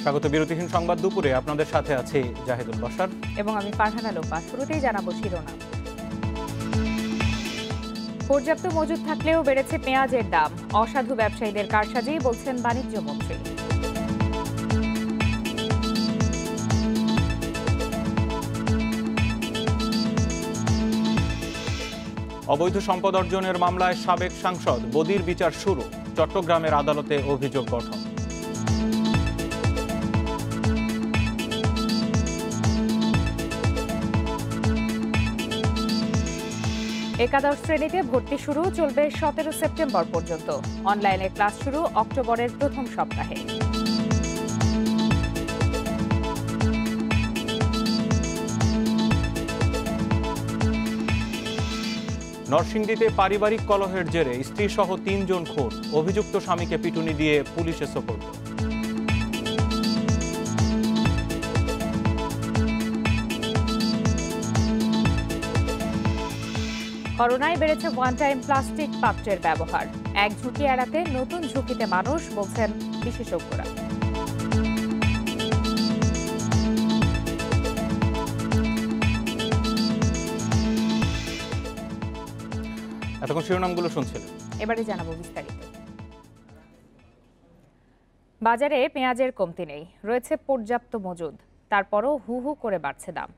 স্বাগত বিরতিহীন সংবাদ দুপুরে আপনাদের সাথে আছে জাহিদুল বাশার এবং আমি ফারহানা লোপা। শুরুতেই জানাবো শিরোনাম। পর্যাপ্ত মজুদ থাকলেও বেড়েছে পেঁয়াজের দাম, অসাধু ব্যবসায়ীদের কারসাজি বলছেন বাণিজ্য মন্ত্রী। অবৈধ সম্পদ অর্জনের মামলায় সাবেক সাংসদ বদির বিচার শুরু, চট্টগ্রামের আদালতে অভিযোগ গঠন। একাদশ শ্রেণীতে ভর্তি শুরু, চলবে 17 সেপ্টেম্বর পর্যন্ত। অনলাইনে ক্লাস শুরু অক্টোবরের প্রথম সপ্তাহে। নরসিংদীতে পারিবারিক কলহের জেরে স্ত্রীসহ 3 জন খুন, অভিযুক্ত স্বামীকে পিটুনি দিয়ে পুলিশে সোপর্দ। করোনায় বেড়েছে ওয়ান টাইম প্লাস্টিক পাত্রের ব্যবহার, এক ঝুঁকি এড়াতে নতুন ঝুঁকিতে মানুষ, বলছেন বিশেষজ্ঞরা। এতক্ষণ শিরোনামগুলো শুনছিলেন, এবারে জানাবো বিস্তারিত। বাজারে পেঁয়াজের কমতি নেই, রয়েছে পর্যাপ্ত মজুদ, তারপরও হু হু করে বাড়ছে দাম।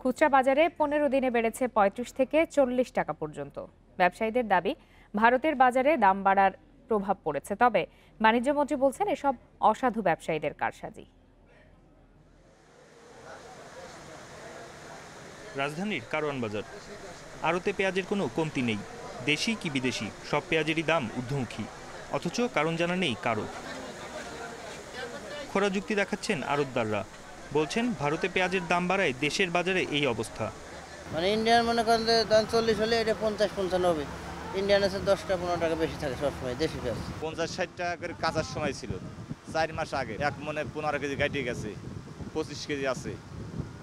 খুচরা বাজারে 15 দিনে বেড়েছে 35 থেকে 40 টাকা পর্যন্ত। ব্যবসায়ীদের দাবি, ভারতের বাজারে দাম বাড়ার প্রভাব পড়েছে, তবে বাণিজ্যমন্ত্রী বলছেন এসব অসাধু ব্যবসায়ীদের কারসাজি। রাজধানীর কারওয়ান বাজার, আড়তে পেঁয়াজের কোনো কমতি নেই। দেশি কি বিদেশি, সব পেঁয়াজেরই দাম ঊর্ধ্বমুখী, অথচ কারণ জানা নেই কারো। খোরা যুক্তি দেখাচ্ছেন আড়তদাররা, বলছেন ভারতে পেঁয়াজের দাম বাড়ায় দেশের বাজারে এই অবস্থা। মানে ইন্ডিয়ান মনে করেন যে দাম 40 হলে এটা 50-55 হবে, ইন্ডিয়ান আছে 10-15 টাকা বেশি থাকে সবসময় দেশি পেঁয়াজ। 50-60 টাকা করে কাঁচার সময় ছিল 4 মাস আগে, এক মনে 15 কেজি গাইটে গেছে, 25 কেজি আছে।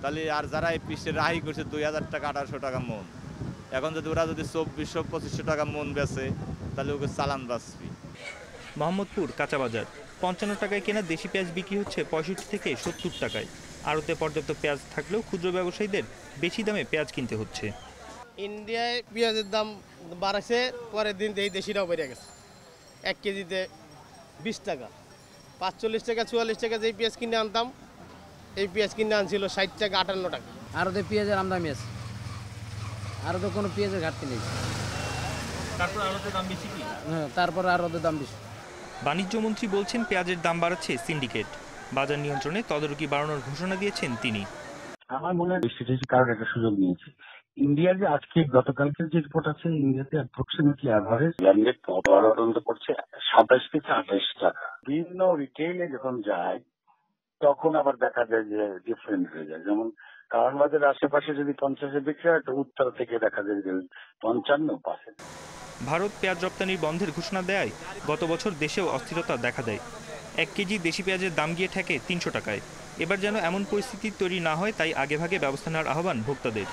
তাহলে আর যারা এই পিসে রাহি করছে 2000 টাকা 1800 টাকা মন, এখন যদি ওরা যদি 2400-2500 টাকা মন বেচে তাহলে ওকে চালান বাঁচবি। মোহাম্মদপুর কাঁচা বাজার, 55 টাকায় কেনা দেশি পেঁয়াজ বিক্রি হচ্ছে 65 থেকে 70 টাকায়। আড়তে পর্যাপ্ত পেঁয়াজ থাকলেও ক্ষুদ্র ব্যবসায়ীদের বেশি দামে পেঁয়াজ কিনতে হচ্ছে। ইন্ডিয়ায় পেঁয়াজের দাম বাড়াছে, পরের দিন এই দেশিটাও বেড়ে গেছে। 1 কেজিতে 20 টাকা, 45 টাকা 44 টাকা যেই পেঁয়াজ কিনে আনতাম, এই পেঁয়াজ কিনে আনছিল 60 টাকা 58 টাকা। আরতে পেঁয়াজের আমদানি আছে, আর তো কোনো পেঁয়াজের ঘাটতি নেই। তারপর আড়তে দাম বেশি কি? হ্যাঁ, তারপর আরতে দাম বেশি। বাণিজ্যমন্ত্রী বলছেন পেঁয়াজের দাম বাড়াচ্ছে সিন্ডিকেট। বাজার নিয়ন্ত্রণে তদারকি বাড়ানোর ঘোষণা দিয়েছেন তিনি। আমার মনে হয় বেশি কারণ একটা সুযোগ নিয়েছে। ইন্ডিয়ার যে আজকে গতকালকের যে রিপোর্ট আছে, ইন্ডিয়াতে অ্যাপ্রক্সিমেটলি অ্যাভারেজ ব্র্যান্ডেড তদন্ত করছে 27 থেকে 28 টাকা। বিভিন্ন রিটেইলে যখন যায় তখন আবার দেখা যায় যে ডিফারেন্ট হয়ে যায়। যেমন কারণ বাজারের আশেপাশে যদি 50-এ বিক্রি হয়, তো উত্তর থেকে দেখা যায় যে 55-50। ভারত পেঁয়াজ রপ্তানির বন্ধের ঘোষণা দেয় গত বছর দেশেও অস্থিরতা দেখা দেয়। 1 কেজি দেশি পেঁয়াজের দাম গিয়ে ঠেকে 300 টাকায়। এবার যেন এমন পরিস্থিতি তৈরি না হয়, তাই আগেভাগে ব্যবস্থা নেওয়ার আহ্বান ভোক্তাদের।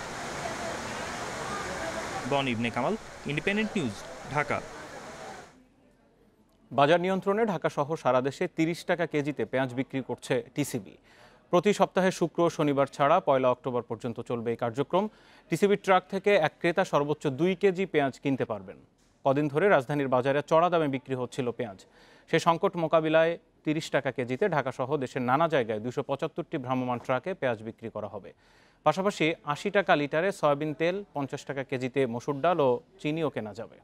বন ইবনে কামাল, ইন্ডিপেন্ডেন্ট নিউজ, ঢাকা। বাজার নিয়ন্ত্রণে ঢাকা সহ সারা দেশে 30 টাকা কেজিতে পেঁয়াজ বিক্রি করছে টিসিবি। প্রতি সপ্তাহে শুক্র ও শনিবার ছাড়া 1 অক্টোবর পর্যন্ত চলবে এই কার্যক্রম। টিসিবির ট্রাক থেকে এক ক্রেতা সর্বোচ্চ 2 কেজি পেঁয়াজ কিনতে পারবেন। কদিন ধরে রাজধানীর বাজারে চড়া দামে বিক্রি হচ্ছিল পেঁয়াজ। সে সংকট মোকাবিলায় 30 টাকা কেজিতে ঢাকা সহ দেশের নানা জায়গায় 275টি ভ্রাম্যমাণ ট্রাকে পেঁয়াজ বিক্রি করা হবে। পাশাপাশি 80 টাকা লিটারে সয়াবিন তেল, 50 টাকা কেজিতে মসুর ডাল ও চিনিও কেনা যাবে।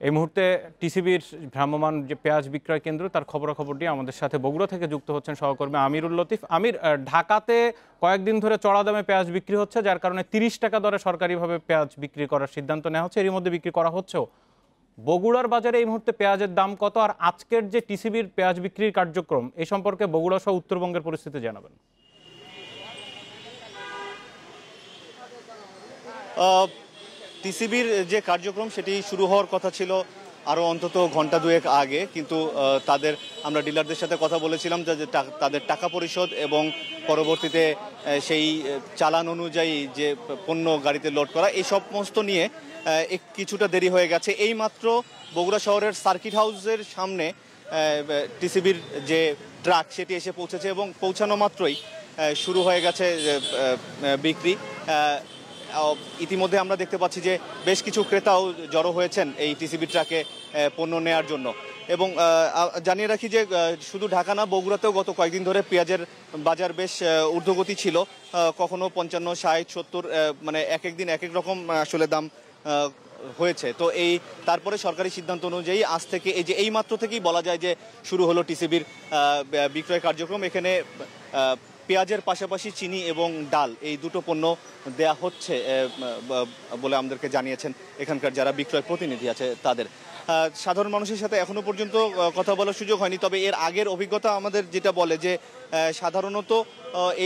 এই মুহূর্তে টিসিবির ভ্রাম্যমাণ যে পেঁয়াজ বিক্রয় কেন্দ্র, তার খবরাখবরটি আমাদের সাথে বগুড়া থেকে যুক্ত হচ্ছেন সহকর্মী আমিরুল লতিফ। আমির, ঢাকাতে কয়েকদিন ধরে চড়া দামে পেঁয়াজ বিক্রি হচ্ছে, যার কারণে 30 টাকা দরে সরকারিভাবে পেঁয়াজ বিক্রি করার সিদ্ধান্ত নেওয়া হচ্ছে, এরই মধ্যে বিক্রি করা হচ্ছেও। বগুড়ার বাজারে এই মুহূর্তে পেঁয়াজের দাম কত, আর আজকের যে টিসিবির পেঁয়াজ বিক্রির কার্যক্রম, এই সম্পর্কে বগুড়া সহ উত্তরবঙ্গের পরিস্থিতি জানাবেন। টিসিবির যে কার্যক্রম সেটি শুরু হওয়ার কথা ছিল আরও অন্তত ঘন্টা দুয়েক আগে, কিন্তু আমরা ডিলারদের সাথে কথা বলেছিলাম যে তাদের টাকা পরিশোধ এবং পরবর্তীতে সেই চালান অনুযায়ী যে পণ্য গাড়িতে লোড করা এই সমস্ত নিয়ে কিছুটা দেরি হয়ে গেছে। এইমাত্র বগুড়া শহরের সার্কিট হাউসের সামনে টিসিবির যে ট্রাক সেটি এসে পৌঁছেছে এবং পৌঁছানো মাত্রই শুরু হয়ে গেছে বিক্রি। ইতিমধ্যে আমরা দেখতে পাচ্ছি যে বেশ কিছু ক্রেতাও জড়ো হয়েছেন এই টিসিবি ট্রাকে পণ্য নেয়ার জন্য। এবং জানিয়ে রাখি যে শুধু ঢাকা না, বগুড়াতেও গত কয়েকদিন ধরে পেঁয়াজের বাজার বেশ ঊর্ধ্বগতি ছিল, কখনো 55, 60, 70, মানে এক এক দিন এক এক রকম আসলে দাম হয়েছে। তো এই তারপরে সরকারি সিদ্ধান্ত অনুযায়ী আজ থেকে এই যে এই মাত্র থেকেই বলা যায় যে শুরু হলো টিসিবির বিক্রয় কার্যক্রম। এখানে পেঁয়াজের পাশাপাশি চিনি এবং ডাল এই দুটো পণ্য দেয়া হচ্ছে বলে আমাদেরকে জানিয়েছেন এখানকার যারা বিক্রয় প্রতিনিধি আছে তাদের। সাধারণ মানুষের সাথে এখনো পর্যন্ত কথা বলার সুযোগ হয়নি, তবে এর আগের অভিজ্ঞতা আমাদের যেটা বলে যে সাধারণত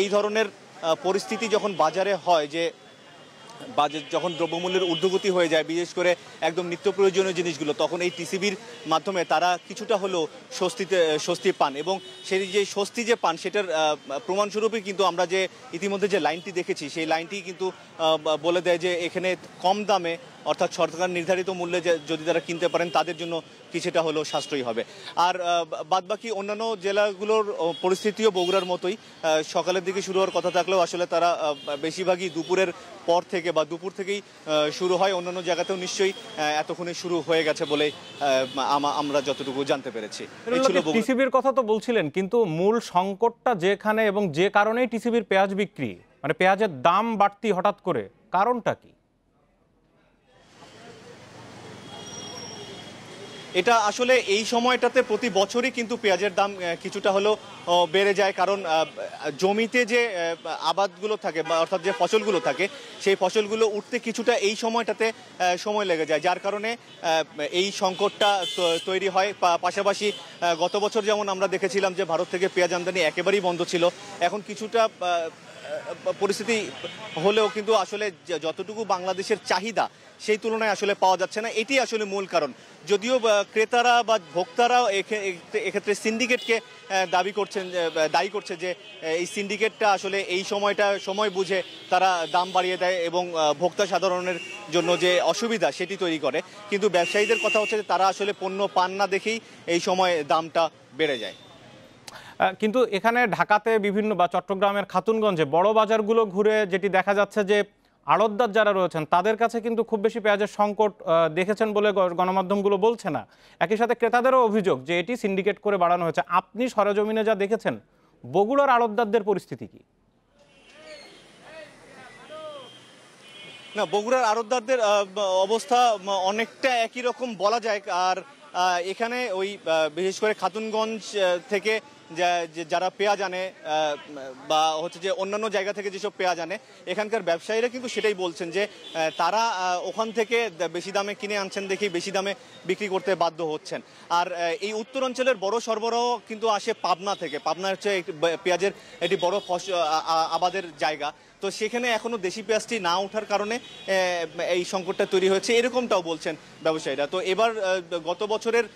এই ধরনের পরিস্থিতি যখন বাজারে হয়, যে যখন দ্রব্যমূল্যের ঊর্ধ্বগতি হয়ে যায়, বিশেষ করে একদম নিত্য প্রয়োজনীয় জিনিসগুলো, তখন এই টিসিবির মাধ্যমে তারা কিছুটা হলেও স্বস্তি পান। এবং সেই যে স্বস্তি যে পান সেটার প্রমাণস্বরূপই কিন্তু আমরা যে ইতিমধ্যে যে লাইনটি দেখেছি সেই লাইনটি কিন্তু বলে দেয় যে এখানে কম দামে, অর্থাৎ সরকার নির্ধারিত মূল্যে যদি তারা কিনতে পারেন তাদের জন্য কিছুটা হলেও সাশ্রয়ী হবে। আর বাদবাকি অন্যান্য জেলাগুলোর পরিস্থিতিও বগুড়ার মতোই, সকালের দিকে শুরু হওয়ার কথা থাকলেও আসলে তারা বেশিরভাগই দুপুরের পর থেকে বা দুপুর থেকেই শুরু হয়। অন্যান্য জায়গাতেও নিশ্চয়ই এতক্ষণে শুরু হয়ে গেছে বলে আমরা যতটুকু জানতে পেরেছি। টিসিবির কথা তো বলছিলেন, কিন্তু মূল সংকটটা যেখানে এবং যে কারণেই টিসিবির পেঁয়াজ বিক্রি, মানে পেঁয়াজের দাম বাড়তি হঠাৎ করে, কারণটা কি? এটা আসলে এই সময়টাতে প্রতি বছরই কিন্তু পেঁয়াজের দাম কিছুটা হলেও বেড়ে যায়, কারণ জমিতে যে আবাদগুলো থাকে বা অর্থাৎ যে ফসলগুলো থাকে সেই ফসলগুলো উঠতে কিছুটা এই সময়টাতে সময় লেগে যায়, যার কারণে এই সংকটটা তৈরি হয়। পাশাপাশি গত বছর যেমন আমরা দেখেছিলাম যে ভারত থেকে পেঁয়াজ আমদানি একেবারেই বন্ধ ছিল, এখন কিছুটা পরিস্থিতি হলেও কিন্তু আসলে যতটুকু বাংলাদেশের চাহিদা সেই তুলনায় আসলে পাওয়া যাচ্ছে না। এটি আসলে মূল কারণ। যদিও ক্রেতারা বা ভোক্তারাও এক্ষেত্রে সিন্ডিকেটকে দায়ী করছে যে এই সিন্ডিকেটটা আসলে এই সময় বুঝে তারা দাম বাড়িয়ে দেয় এবং ভোক্তা সাধারণের জন্য যে অসুবিধা সেটি তৈরি করে। কিন্তু ব্যবসায়ীদের কথা হচ্ছে যে তারা আসলে পণ্য পান না দেখেই এই সময় দামটা বেড়ে যায়। কিন্তু এখানে ঢাকাতে বিভিন্ন বা চট্টগ্রামের খাতুনগঞ্জে বড় বাজারগুলো ঘুরে যেটি দেখা যাচ্ছে যে আড়তদার যারা রয়েছেন তাদের কাছে কিন্তু খুব বেশি পেঁয়াজের সংকট দেখেছেন বলে গণমাধ্যমগুলো বলছে না। একই সাথে ক্রেতাদেরও অভিযোগ যে এটি সিন্ডিকেট করে বাড়ানো হয়েছে। আপনি সরেজমিনে যা দেখেছেন, বগুড়ার আড়তদারদের পরিস্থিতি কি? না, বগুড়ার আড়তদারদের অবস্থা অনেকটা একই রকম বলা যায়। আর এখানে ওই বিশেষ করে খাতুনগঞ্জ থেকে যারা পেঁয়াজ আনে বা হচ্ছে যে অন্যান্য জায়গা থেকে যেসব পেঁয়াজ আনে, এখানকার ব্যবসায়ীরা কিন্তু সেটাই বলছেন যে তারা ওখান থেকে বেশি দামে কিনে আনছেন দেখেই বেশি দামে বিক্রি করতে বাধ্য হচ্ছেন। আর এই উত্তরাঞ্চলের বড় সরবরাহ কিন্তু আসে পাবনা থেকে। পাবনা হচ্ছে পেঁয়াজের একটি বড় আবাদের জায়গা, তো সেখানে এখনো দেশি পেঁয়াজটি না ওঠার কারণে এই সংকটটা তৈরি হয়েছে, এরকমটাও বলছেন ব্যবসায়ীরা। তো এবার গত বছরের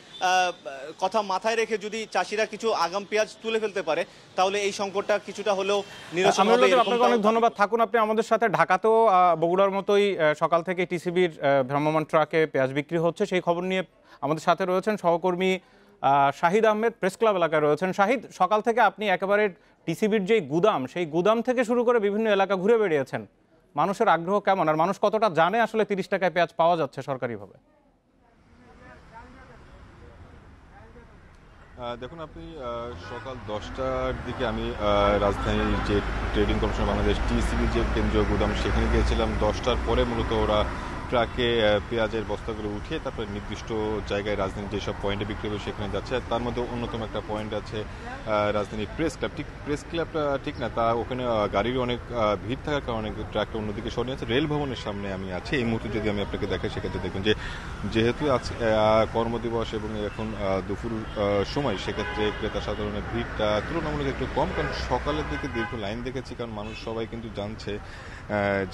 কথা মাথায় রেখে যদি চাষিরা কিছু আগাম পেঁয়াজ তুলে ফেলতে পারে তাহলে এই সংকটটা কিছুটা হলেও নিরসন হবে। আপনাকে অনেক ধন্যবাদ। থাকুন আপনি আমাদের সাথে। ঢাকাতেও বগুড়ার মতোই সকাল থেকে টিসিবির ভ্রাম্যমাণ ট্রাকে পেঁয়াজ বিক্রি হচ্ছে, সেই খবর নিয়ে আমাদের সাথে রয়েছেন সহকর্মী শাহিদ আহমেদ, প্রেস ক্লাব এলাকায় রয়েছেন। শাহিদ, সকাল থেকে আপনি একেবারে টিসিবির যেই গুদাম সেই গুদাম থেকে শুরু করে বিভিন্ন এলাকা ঘুরে বেরিয়েছেন। মানুষের আগ্রহ কেমন, আর মানুষ কতটা জানে আসলে 30 টাকায় পেঁয়াজ পাওয়া যাচ্ছে সরকারিভাবে? দেখুন, আপনি সকাল 10টার দিকে আমি রাজধানীর যে ট্রেডিং কর্পোরেশন বাংলাদেশ টিসিবি যে কেন্দ্রীয় গুদাম সেখানে গিয়েছিলাম। 10টার পরে মূলত ওরা ট্রাকে পেঁয়াজের বস্তাগুলো উঠিয়ে তারপরে নির্দিষ্ট জায়গায় রাজধানীর যেসব পয়েন্টে বিক্রি হবে সেখানে যাচ্ছে। তার মধ্যে অন্যতম একটা পয়েন্ট আছে রাজধানীর প্রেস ক্লাব। প্রেস ক্লাবটা ঠিক না, তা ওখানে গাড়ির অনেক ভিড় থাকার কারণে ট্রাকটা অন্যদিকে সরিয়ে আছে। রেল ভবনের সামনে আমি আছি এই মুহূর্তে। যদি আমি আপনাকে দেখাই সেক্ষেত্রে দেখবেন যে যেহেতু আজ কর্মদিবস এবং এখন দুপুর সময়, সেক্ষেত্রে ক্রেতা সাধারণের ভিড়টা তুলনামূলক একটু কম, কারণ সকালের দিকে দীর্ঘ লাইন দেখেছি। কারণ মানুষ সবাই কিন্তু জানছে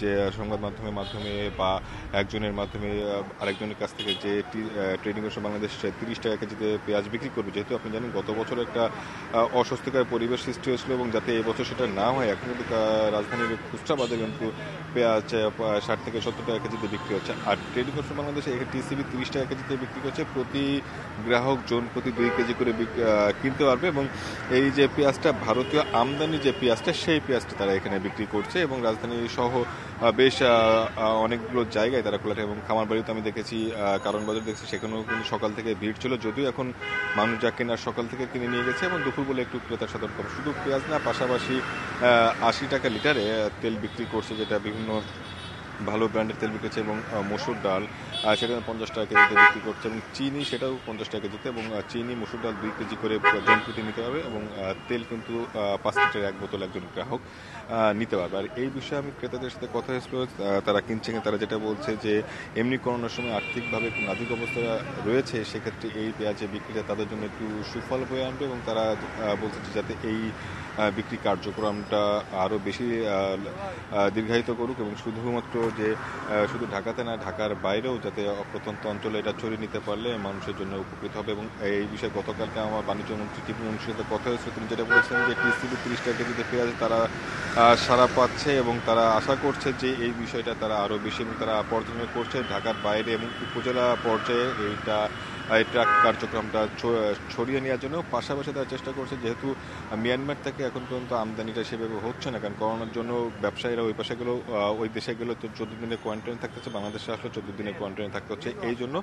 যে সংবাদ মাধ্যমে বা একজনের মাধ্যমে আরেকজনের কাছ থেকে যে ট্রেডিং কর্পোরেশন বাংলাদেশ 30 টাকা কেজিতে পেঁয়াজ বিক্রি করবে, যেহেতু আপনি জানেন গত বছর একটা অস্বস্তিকর পরিবেশ সৃষ্টি হয়েছিল এবং যাতে এবছর সেটা না হয়, এখন কিন্তু রাজধানীর খুচরা বাজারে কিন্তু পেঁয়াজ 60 থেকে 70 টাকা কেজিতে বিক্রি হচ্ছে। আর ট্রেডিং কর্পোরেশন বাংলাদেশে টিসিবি 30 টাকা কেজিতে বিক্রি করছে, প্রতি গ্রাহক জন প্রতি 2 কেজি করে কিনতে পারবে। এবং এই যে পেঁয়াজটা ভারতীয় আমদানি যে পেঁয়াজটা, সেই পেঁয়াজটা তারা এখানে বিক্রি করছে এবং রাজধানী সহ বেশ অনেকগুলো জায়গায় তারা খোলা, এবং খামারবাড়িতে আমি দেখেছি, কারণ বাজার দেখছি, সেখানেও কিন্তু সকাল থেকে ভিড় ছিল। যদিও এখন মানুষ যা কেনার সকাল থেকে কিনে নিয়ে গেছে এবং দুপুর বলে একটু ক্রেতার সাধারণ কম। শুধু পেঁয়াজ না, পাশাপাশি 80 টাকা লিটারে তেল বিক্রি করছে, যেটা বিভিন্ন ভালো ব্র্যান্ডের তেল বিক্রি করছে, এবং মসুর ডাল সেটা 50 টাকা কেজিতে বিক্রি করছে, এবং চিনি সেটাও 50 টাকা কেজিতে, এবং চিনি মসুর ডাল 2 কেজি করে জন প্রতি নিতে হবে, এবং তেল কিন্তু 5 লিটারের 1 বোতল একজন গ্রাহক নিতে পারবে। আর এই বিষয়ে আমি ক্রেতাদের সাথে কথা হয়েছিল, তারা কিনছেন, তারা যেটা বলছে যে এমনি করোনার সময় আর্থিকভাবে একটু নাজুক অবস্থা রয়েছে, সেক্ষেত্রে এই পেঁয়াজের বিক্রিটা তাদের জন্য একটু সুফল বয়ে আনবে, এবং তারা বলছে যে যাতে এই বিক্রি কার্যক্রমটা আরও বেশি দীর্ঘায়িত করুক, এবং শুধুমাত্র যে শুধু ঢাকাতে না, ঢাকার বাইরেও যাতে প্রত্যন্ত অঞ্চলে এটা ছড়িয়ে নিতে পারলে মানুষের জন্য উপকৃত হবে। এবং এই বিষয়ে গতকালকে আমার বাণিজ্য মন্ত্রী টিপু মন্ত্রীর সাথে কথা হয়েছিল, তিনি যেটা বলেছেন যে টিসিবি 30 টাকা কেজিতে পেঁয়াজ তারা সাড়া পাচ্ছে, এবং তারা আশা করছে যে এই বিষয়টা তারা আরও বেশি, এবং তারা পর্যালোচনা করছে ঢাকার বাইরে এবং উপজেলা পর্যায়ে এই ট্রাক কার্যক্রমটা ছড়িয়ে নেওয়ার জন্য। পাশাপাশি তারা চেষ্টা করছে, যেহেতু মিয়ানমার থেকে এখন পর্যন্ত আমদানিটা সেভাবে হচ্ছে না, কারণ করোনার জন্য ব্যবসায়ীরা ওই পাশে গেলেও, ওই দেশে গেলেও তো 14 দিনের কোয়ারেন্টাইনে থাকতে হচ্ছে, বাংলাদেশে আসলে 14 দিনের কোয়ারেন্টাইনে থাকতে হচ্ছে। এই জন্য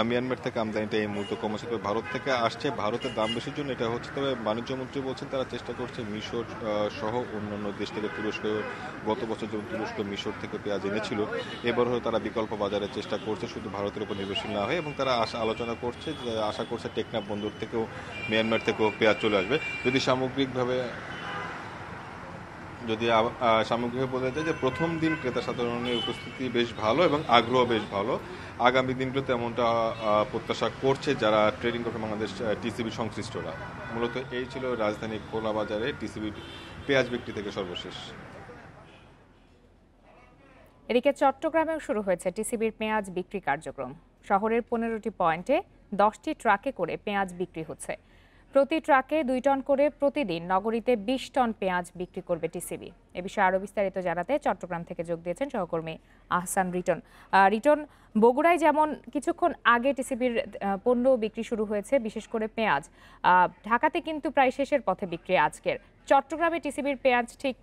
মিয়ানমার থেকে আমদানিটা এই মুহূর্তে কমেছে। তবে ভারত থেকে আসছে, ভারতের দাম বেশির জন্য এটা হচ্ছে। তবে বাণিজ্য মন্ত্রী বলছেন তারা চেষ্টা করছে মিশর সহ অন্যান্য দেশ থেকে, তুরস্ক, গত বছর যেমন তুরস্ক মিশর থেকে পেঁয়াজ এনেছিল, এবারও তারা বিকল্প বাজারের চেষ্টা করছে, শুধু ভারতের উপর নির্ভরশীল না হয়, এবং তারা আলোচনা করছে, আশা করছে টেকনাফ বন্দর থেকেও মিয়ানমার থেকেও পেঁয়াজ চলে আসবে। যদি সামগ্রিকভাবে বলা যায় যে প্রথম দিন ক্রেতা সাধারণের উপস্থিতি বেশ ভালো এবং আগ্রহ বেশ ভালো। আগামী দিনগুলোতে এমনটা প্রত্যাশা করছে যারা ট্রেডিং কর্পোরেশন বাংলাদেশ টিসিবি সংশ্লিষ্টরা। মূলত এই ছিল রাজধানী খোলা বাজারে টিসিবির পেঁয়াজ বিক্রি থেকে সর্বশেষ। এদিকে চট্টগ্রামেও শুরু হয়েছে টিসিবির পেঁয়াজ বিক্রি কার্যক্রম। শহরের 15টি পয়েন্টে 10টি ট্রাকে করে পেঁয়াজ বিক্রি হচ্ছে। প্রতি ট্রাকে 2 টন করে প্রতিদিন নগরীতে 20 টন পেঁয়াজ বিক্রি করবে টিসিবি। এ বিষয়ে আরও বিস্তারিত জানাতে চট্টগ্রাম থেকে যোগ দিয়েছেন সহকর্মী আহসান রিটন। রিটন, বগুড়ায় যেমন কিছুক্ষণ আগে টিসিবির পণ্য বিক্রি শুরু হয়েছে, বিশেষ করে পেঁয়াজ, ঢাকাতে কিন্তু প্রায় শেষের পথে বিক্রি আজকের। চট্টগ্রামে টিসিবির পেঁয়াজ ঠিক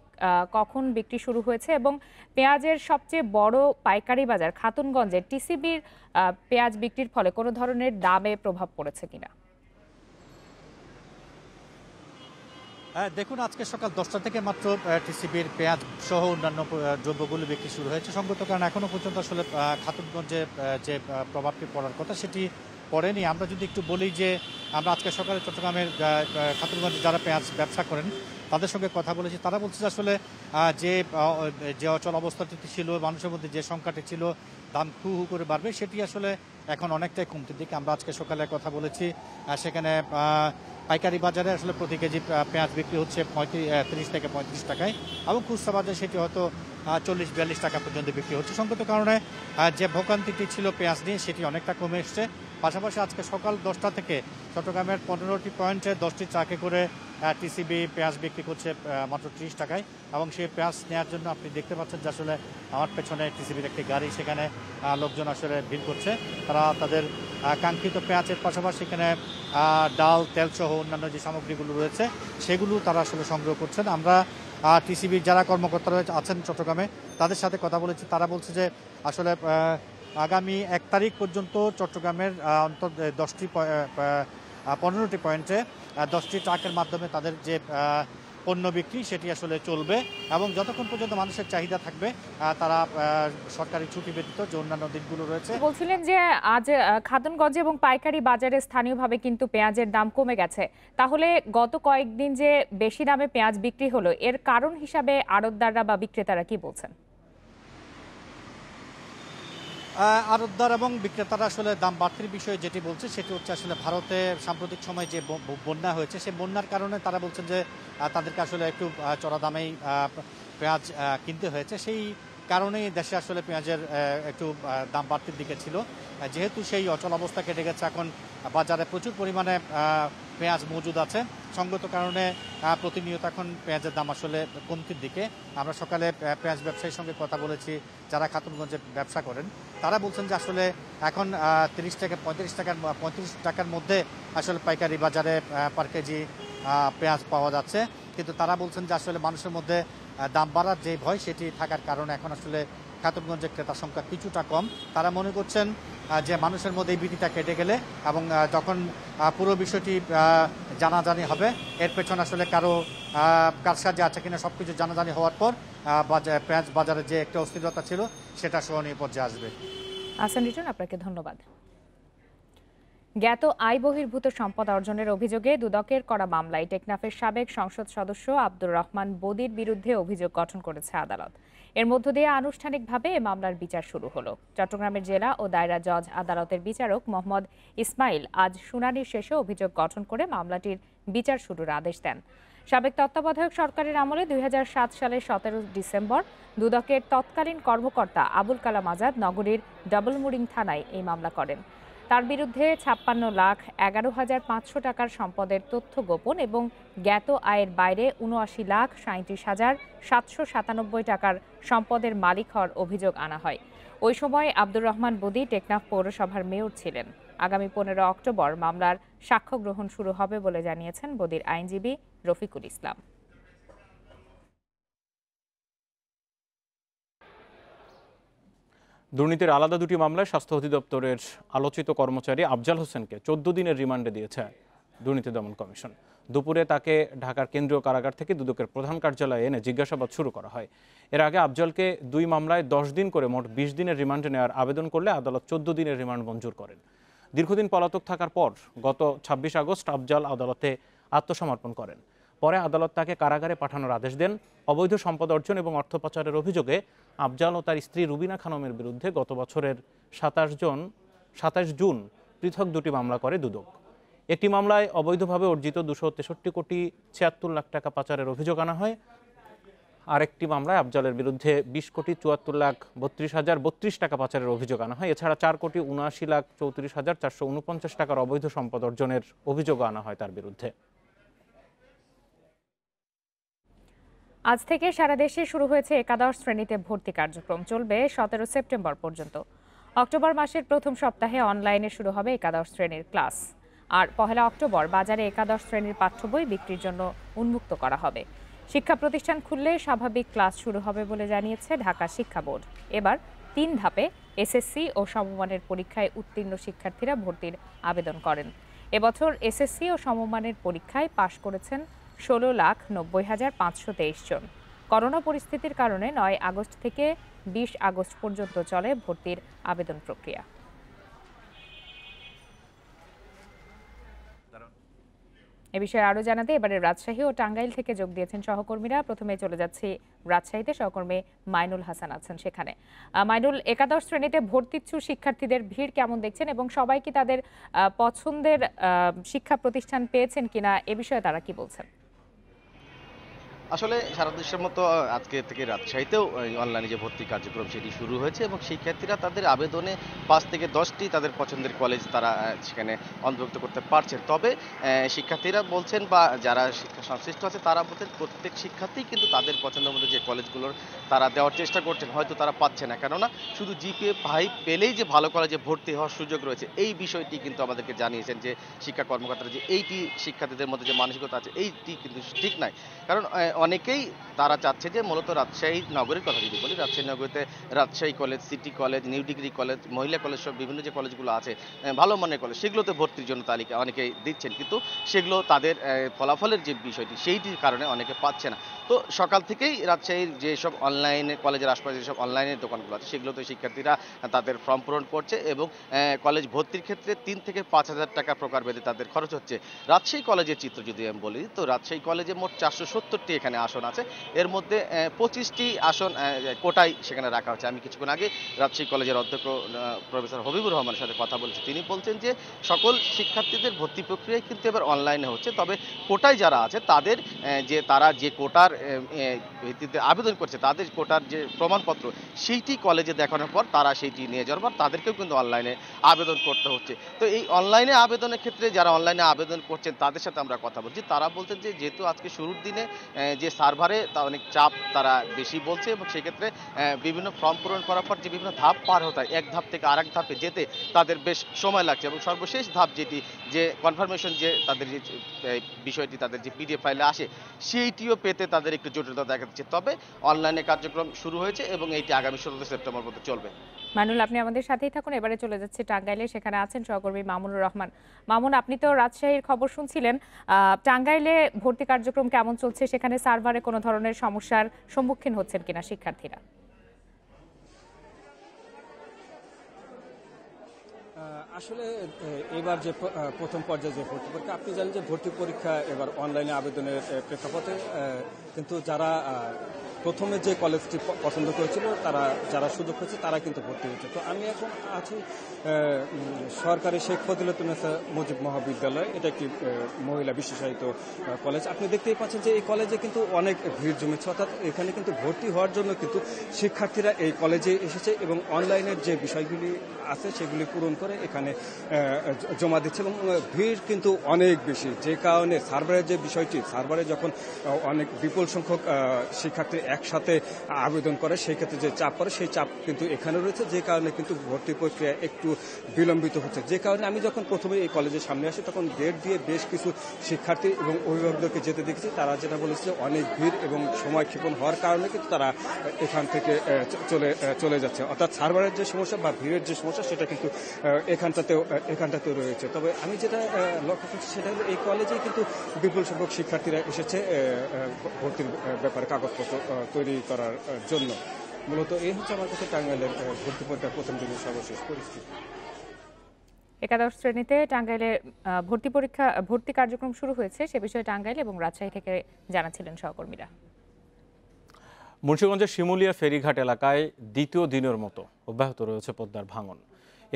কখন বিক্রি শুরু হয়েছে, এবং পেঁয়াজের সবচেয়ে বড় পাইকারি বাজার খাতুনগঞ্জে টিসিবির পেঁয়াজ বিক্রির ফলে কোনো ধরনের দামে প্রভাব পড়েছে কিনা? দেখুন, আজকে সকাল 10টা থেকে মাত্র টিসিবির পেঁয়াজ সহ অন্যান্য দ্রব্যগুলো বিক্রি শুরু হয়েছে। সঙ্গত কারণ এখনো পর্যন্ত আসলে খাতুনগঞ্জে যে প্রভাবটি পড়ার কথা সেটি পড়েনি। আমরা যদি একটু বলি যে আমরা আজকে সকালে চট্টগ্রামের খাতুনগঞ্জে যারা পেঁয়াজ ব্যবসা করেন তাদের সঙ্গে কথা বলেছি, তারা বলছে যে আসলে যে অচল অবস্থাটি ছিল, মানুষের মধ্যে যে সংখ্যাটি ছিল দাম হু হু করে বাড়বে, সেটি আসলে এখন অনেকটাই কমতির দিকে। আমরা আজকে সকালে কথা বলেছি, সেখানে পাইকারি বাজারে আসলে প্রতি কেজি পেঁয়াজ বিক্রি হচ্ছে 30 থেকে 35 টাকায়, এবং খুচরা বাজারে সেটি হয়তো 40-42 টাকা পর্যন্ত বিক্রি হচ্ছে। সঙ্গত কারণে যে ভোগান্তিটি ছিল পেঁয়াজ নিয়ে সেটি অনেকটা কমে এসছে। পাশাপাশি আজকে সকাল 10টা থেকে চট্টগ্রামের 15টি পয়েন্টে 10টি ট্রাকে করে টিসিবি পেঁয়াজ বিক্রি করছে মাত্র 30 টাকায়, এবং সেই পেঁয়াজ নেওয়ার জন্য আপনি দেখতে পাচ্ছেন যে আসলে আমার পেছনে টিসিবির একটি গাড়ি, সেখানে লোকজন আসলে ভিড় করছে। তারা তাদের কাঙ্ক্ষিত পেঁয়াজের পাশাপাশি এখানে ডাল, তেল সহ অন্যান্য যে সামগ্রীগুলো রয়েছে সেগুলো তারা আসলে সংগ্রহ করছেন। আমরা টিসিবির যারা কর্মকর্তারা আছেন চট্টগ্রামে তাদের সাথে কথা বলেছি, তারা বলছে যে আসলে আগামী 1 তারিখ পর্যন্ত চট্টগ্রামের অন্তত 15টি পয়েন্টে 10টি ট্রাকের মাধ্যমে তাদের যে পণ্য বিক্রি সেটি আসলে চলবে, এবং যতক্ষণ পর্যন্ত মানুষের চাহিদা থাকবে তারা সরকারি ছুটি ব্যতীত যে অন্যান্য দিনগুলো রয়েছে। বলছিলেন যে আজ খাতুনগঞ্জে এবং পাইকারি বাজারে স্থানীয়ভাবে কিন্তু পেঁয়াজের দাম কমে গেছে, তাহলে গত কয়েকদিন যে বেশি দামে পেঁয়াজ বিক্রি হলো এর কারণ হিসাবে আড়তদাররা বা বিক্রেতারা কি বলছেন? আড়তদার এবং বিক্রেতারা আসলে দাম বাড়তির বিষয়ে যেটি বলছে সেটি হচ্ছে আসলে ভারতে সাম্প্রতিক সময় যে বন্যা হয়েছে সেই বন্যার কারণে তারা বলছেন যে তাদেরকে আসলে একটু চড়া দামেই পেঁয়াজ কিনতে হয়েছে। সেই কারণেই দেশে আসলে পেঁয়াজের একটু দাম বাড়তির দিকে ছিল। যেহেতু সেই অচল অবস্থা কেটে গেছে, এখন বাজারে প্রচুর পরিমাণে পেঁয়াজ মজুদ আছে, সঙ্গত কারণে প্রতিনিয়ত এখন পেঁয়াজের দাম আসলে কমতির দিকে। আমরা সকালে পেঁয়াজ ব্যবসায়ীর সঙ্গে কথা বলেছি যারা খাতুনগঞ্জে ব্যবসা করেন, তারা বলছেন যে আসলে এখন 30 থেকে 35 টাকার মধ্যে আসলে পাইকারি বাজারে পার কেজি পেঁয়াজ পাওয়া যাচ্ছে। কিন্তু তারা বলছেন যে আসলে মানুষের মধ্যে দাম বাড়ার যে ভয় সেটি থাকার কারণে এখন আসলে খাতুনগঞ্জের ক্রেতার সংখ্যা কিছুটা কম। তারা মনে করছেন যে মানুষের মধ্যে এই ভীতিটা কেটে গেলে এবং যখন পুরো বিষয়টি জানাজানি হবে, এর পেছনে আসলে কার সাহায্যে আছে কিনা সবকিছু জানাজানি হওয়ার পর পেঁয়াজ বাজারে যে একটা অস্থিরতা ছিল সেটা সহনীয় পর্যায়ে আসবে। আহসান রিটন, আপনাকে ধন্যবাদ। জ্ঞাত আয় বহির্ভূত সম্পদ অর্জনের অভিযোগে দুদকের করা মামলায় টেকনাফের সাবেক সংসদ সদস্য আব্দুর রহমান বদির বিরুদ্ধে অভিযোগ গঠন করেছে আদালত। এর মধ্য দিয়ে আনুষ্ঠানিকভাবে এ মামলার বিচার শুরু হলো। চট্টগ্রামের জেলা ও দায়রা জজ আদালতের বিচারক মোহাম্মদ ইসমাইল আজ শুনানির শেষে অভিযোগ গঠন করে মামলাটির বিচার শুরুর আদেশ দেন। সাবেক তত্ত্বাবধায়ক সরকারের আমলে 2007 সালের 17 ডিসেম্বর দুদকের তৎকালীন কর্মকর্তা আবুল কালাম আজাদ নগরীর ডবলমুরিং থানায় এই মামলা করেন। তার বিরুদ্ধে 56,11,500 টাকার সম্পদের তথ্য গোপন এবং জ্ঞাত আয়ের বাইরে 79,37,797 টাকার সম্পদের মালিক হওয়ার অভিযোগ আনা হয়। ওই সময় আব্দুর রহমান বদি টেকনাফ পৌরসভার মেয়র ছিলেন। আগামী 15 অক্টোবর মামলার সাক্ষ্য গ্রহণ শুরু হবে বলে জানিয়েছেন বদির আইনজীবী রফিকুল ইসলাম। দুর্নীতির আলাদা দুটি মামলায় স্বাস্থ্য অধিদপ্তরের আলোচিত কর্মচারী আফজাল হোসেনকে 14 দিনের রিমান্ডে দিয়েছে দুর্নীতি দমন কমিশন। দুপুরে তাকে ঢাকার কেন্দ্রীয় কারাগার থেকে দুদকের প্রধান কার্যালয়ে এনে জিজ্ঞাসাবাদ শুরু করা হয়। এর আগে আফজালকে 2 মামলায় 10 দিন করে মোট 20 দিনের রিমান্ডে নেওয়ার আবেদন করলে আদালত 14 দিনের রিমান্ড মঞ্জুর করেন। দীর্ঘদিন পলাতক থাকার পর গত 26 আগস্ট আফজাল আদালতে আত্মসমর্পণ করেন। পরে আদালত তাকে কারাগারে পাঠানোর আদেশ দেন। অবৈধ সম্পদ অর্জন এবং অর্থ পাচারের অভিযোগে আফজাল ও তার স্ত্রী রুবিনা খানমের বিরুদ্ধে গত বছরের 27 জুন পৃথক দুটি মামলা করে দুদক। একটি মামলায় অবৈধভাবে অর্জিত 263 কোটি 76 লাখ টাকা পাচারের অভিযোগ আনা হয়। আরেকটি মামলায় আফজালের বিরুদ্ধে 20,32,32,032 টাকা পাচারের অভিযোগ আনা হয়। এছাড়া 4,79,34,449 টাকার অবৈধ সম্পদ অর্জনের অভিযোগ আনা হয় তার বিরুদ্ধে। আজ থেকে সারা দেশে শুরু হয়েছে একাদশ শ্রেণীতে ভর্তি কার্যক্রম, চলবে 17 সেপ্টেম্বর পর্যন্ত। অক্টোবর মাসের প্রথম সপ্তাহে অনলাইনে শুরু হবে একাদশ শ্রেণীর ক্লাস। আর 1 অক্টোবর বাজারে একাদশ শ্রেণীর পাঠ্য বই বিক্রির জন্য উন্মুক্ত করা হবে। শিক্ষা প্রতিষ্ঠান খুললে স্বাভাবিক ক্লাস শুরু হবে বলে জানিয়েছে ঢাকা শিক্ষা বোর্ড। এবার 3 ধাপে এসএসসি ও সমমানের পরীক্ষায় উত্তীর্ণ শিক্ষার্থীরা ভর্তির আবেদন করেন। এবছর এসএসসি ও সমমানের পরীক্ষায় পাশ করেছেন 16,90,523 জন। করোনা পরিস্থিতির কারণে 9 আগস্ট থেকে 20 আগস্ট পর্যন্ত চলে ভর্তির আবেদন প্রক্রিয়া। এ বিষয়ে আরো জানাতে এবারে রাজশাহী ও টাঙ্গাইল থেকে যোগ দিয়েছেন সহকর্মীরা। প্রথমে চলে যাচ্ছি রাজশাহীতে, সহকর্মী মাইনুল হাসান আছেন সেখানে। মাইনুল, একাদশ শ্রেণীতে ভর্তিচ্ছু শিক্ষার্থীদের ভিড় কেমন দেখছেন এবং সবাই কি তাদের পছন্দের শিক্ষা প্রতিষ্ঠান পেয়েছেন কিনা, এ বিষয়ে তারা কি বলছেন? আসলে সারা দেশের মতো আজকে থেকে রাজশাহীতেও অনলাইনে যে ভর্তি কার্যক্রম সেটি শুরু হয়েছে এবং শিক্ষার্থীরা তাদের আবেদনে 5 থেকে 10টি তাদের পছন্দের কলেজ তারা সেখানে অন্তর্ভুক্ত করতে পারছেন। তবে শিক্ষার্থীরা বলছেন বা যারা শিক্ষা সংশ্লিষ্ট আছে তারা বলছেন প্রত্যেক শিক্ষার্থী কিন্তু তাদের পছন্দ মতো যে কলেজগুলোর তারা দেওয়ার চেষ্টা করছেন, হয়তো তারা পাচ্ছে না। কেননা শুধু জিপিএ 5 পেলেই যে ভালো কলেজে ভর্তি হওয়ার সুযোগ রয়েছে এই বিষয়টি কিন্তু আমাদেরকে জানিয়েছেন যে শিক্ষা কর্মকর্তারা, যে এইটি শিক্ষার্থীদের মধ্যে যে মানসিকতা আছে এইটি কিন্তু ঠিক নয়। কারণ অনেকেই তারা চাচ্ছে যে মূলত রাজশাহী নগরীর কথা যদি বলি, রাজশাহী নগরীতে Rajshahi college, city college, new degree college, মহিলা কলেজ সব বিভিন্ন যে কলেজগুলো আছে ভালো মানের কলেজ, সেগুলোতে ভর্তির জন্য তালিকা অনেকেই দিচ্ছেন, কিন্তু সেগুলো তাদের ফলাফলের যে বিষয়টি সেইটির কারণে অনেকে পাচ্ছে না। তো সকাল থেকেই রাজশাহীর যেসব অনলাইনে কলেজের আশপাশে যেসব অনলাইনের দোকানগুলো আছে সেগুলোতে শিক্ষার্থীরা তাদের ফর্ম পূরণ করছে এবং কলেজ ভর্তির ক্ষেত্রে 3 থেকে 5,000 টাকা প্রকারভেদে তাদের খরচ হচ্ছে। রাজশাহী কলেজের চিত্র যদি আমি বলি, তো রাজশাহী কলেজে মোট 470টি এখানে আসন আছে, এর মধ্যে 25টি আসন কোটায় সেখানে রাখা হচ্ছে। আমি কিছুক্ষণ আগে রাজশাহী কলেজের অধ্যক্ষ প্রফেসর হবিবুর রহমানের সাথে কথা বলেছি। তিনি বলছেন যে সকল শিক্ষার্থীদের ভর্তি প্রক্রিয়ায় কিন্তু এবার অনলাইনে হচ্ছে, তবে কোটায় যারা আছে তাদের তারা যে কোটার ভিত্তিতে আবেদন করছে, তাদের কোটার যে প্রমাণপত্র সেইটি কলেজে দেখানোর পর তারা সেইটি নিয়ে যাওয়ার পর তাদেরকেও কিন্তু অনলাইনে আবেদন করতে হচ্ছে। তো এই অনলাইনে আবেদনের ক্ষেত্রে যারা অনলাইনে আবেদন করছেন তাদের সাথে আমরা কথা বলছি, তারা বলছেন যে যেহেতু আজকে শুরুর দিনে যে সার্ভারে তা অনেক চাপ তারা বেশি বলছে, এবং সেক্ষেত্রে বিভিন্ন ফর্ম পূরণ করার পর যে বিভিন্ন ধাপ পার হতে হয়, এক ধাপ থেকে আরেক ধাপে যেতে তাদের বেশ সময় লাগছে, এবং সর্বশেষ ধাপ যেটি যে কনফার্মেশন যে তাদের যে বিষয়টি তাদের যে পিডিএফ ফাইলে আসে সেইটিও পেতে তাদের একটু জটিলতা দেখা দিচ্ছে। তবে অনলাইনে কার্যক্রম শুরু হয়েছে এবং এইটি আগামী 16 সেপ্টেম্বর পর্যন্ত চলবে। মানুল, আপনি আমাদের সাথেই থাকুন। এবারে চলে যাচ্ছে টাঙ্গাইলে, সেখানে আছেন সহকর্মী মামুনুর রহমান। মামুন, আপনি তো রাজশাহীর খবর শুনছিলেন, টাঙ্গাইলে ভর্তি কার্যক্রম কেমন চলছে? সেখানে সার্ভারে কোনো ধরনের সমস্যার সম্মুখীন হচ্ছেন কিনা শিক্ষার্থীরা? আসলে এবার যে প্রথম পর্যায়ে যে ভর্তি পরীক্ষা, আপনি জানেন যে ভর্তি পরীক্ষা এবার অনলাইনে আবেদনের প্রেক্ষাপটে কিন্তু যারা প্রথমে যে কলেজটি পছন্দ করেছিল তারা যারা সুযোগ পেয়েছে তারা কিন্তু ভর্তি হয়েছে। তো আমি এখন আছি সরকারি শেখ ফজিলতুন্নেসা মুজিব মহাবিদ্যালয়, এটা একটি মহিলা বিশেষায়িত কলেজ। আপনি দেখতেই পাচ্ছেন যে এই কলেজে কিন্তু অনেক ভিড় জমেছে, অর্থাৎ এখানে কিন্তু ভর্তি হওয়ার জন্য কিন্তু শিক্ষার্থীরা এই কলেজে এসেছে এবং অনলাইনের যে বিষয়গুলি আছে সেগুলি পূরণ করে এখানে জমা দিচ্ছে, এবং ভিড় কিন্তু অনেক বেশি, যে কারণে সার্ভারের যে বিষয়টি, সার্ভারে যখন অনেক বিপুল সংখ্যক শিক্ষার্থী একসাথে আবেদন করে সেই ক্ষেত্রে যে চাপ পড়ে সেই চাপ কিন্তু এখানে রয়েছে, যে কারণে কিন্তু ভর্তি প্রক্রিয়া একটু বিলম্বিত হচ্ছে। যে কারণে আমি যখন প্রথমে এই কলেজের সামনে আসি তখন গেট দিয়ে বেশ কিছু শিক্ষার্থী এবং অভিভাবকদেরকে যেতে দেখেছি, তারা যেটা বলেছে অনেক ভিড় এবং সময় ক্ষেপণ হওয়ার কারণে কিন্তু তারা এখান থেকে চলে যাচ্ছে, অর্থাৎ সার্ভারের যে সমস্যা বা ভিড়ের যে সমস্যা সেটা কিন্তু এখানটাতেও রয়েছে। তবে আমি যেটা লক্ষ্য করছি সেটা হলো এই কলেজে কিন্তু বিপুল সংখ্যক শিক্ষার্থীরা এসেছে ভর্তির ব্যাপারে কাগজপত্র তৈরি করার জন্য। মূলত এই হচ্ছে আমার কাছে টাঙ্গাইলের ভর্তি পরীক্ষার প্রথম দিনের সর্বশেষ পরিস্থিতি। একাদশ শ্রেণীতে টাঙ্গাইলে ভর্তি কার্যক্রম শুরু হয়েছে, সে বিষয়ে টাঙ্গাইল এবং রাজশাহী থেকে জানাচ্ছিলেন সহকর্মীরা। মুন্সিগঞ্জের শিমুলিয়া ফেরিঘাট এলাকায় দ্বিতীয় দিনের মতো অব্যাহত রয়েছে পদ্মার ভাঙন।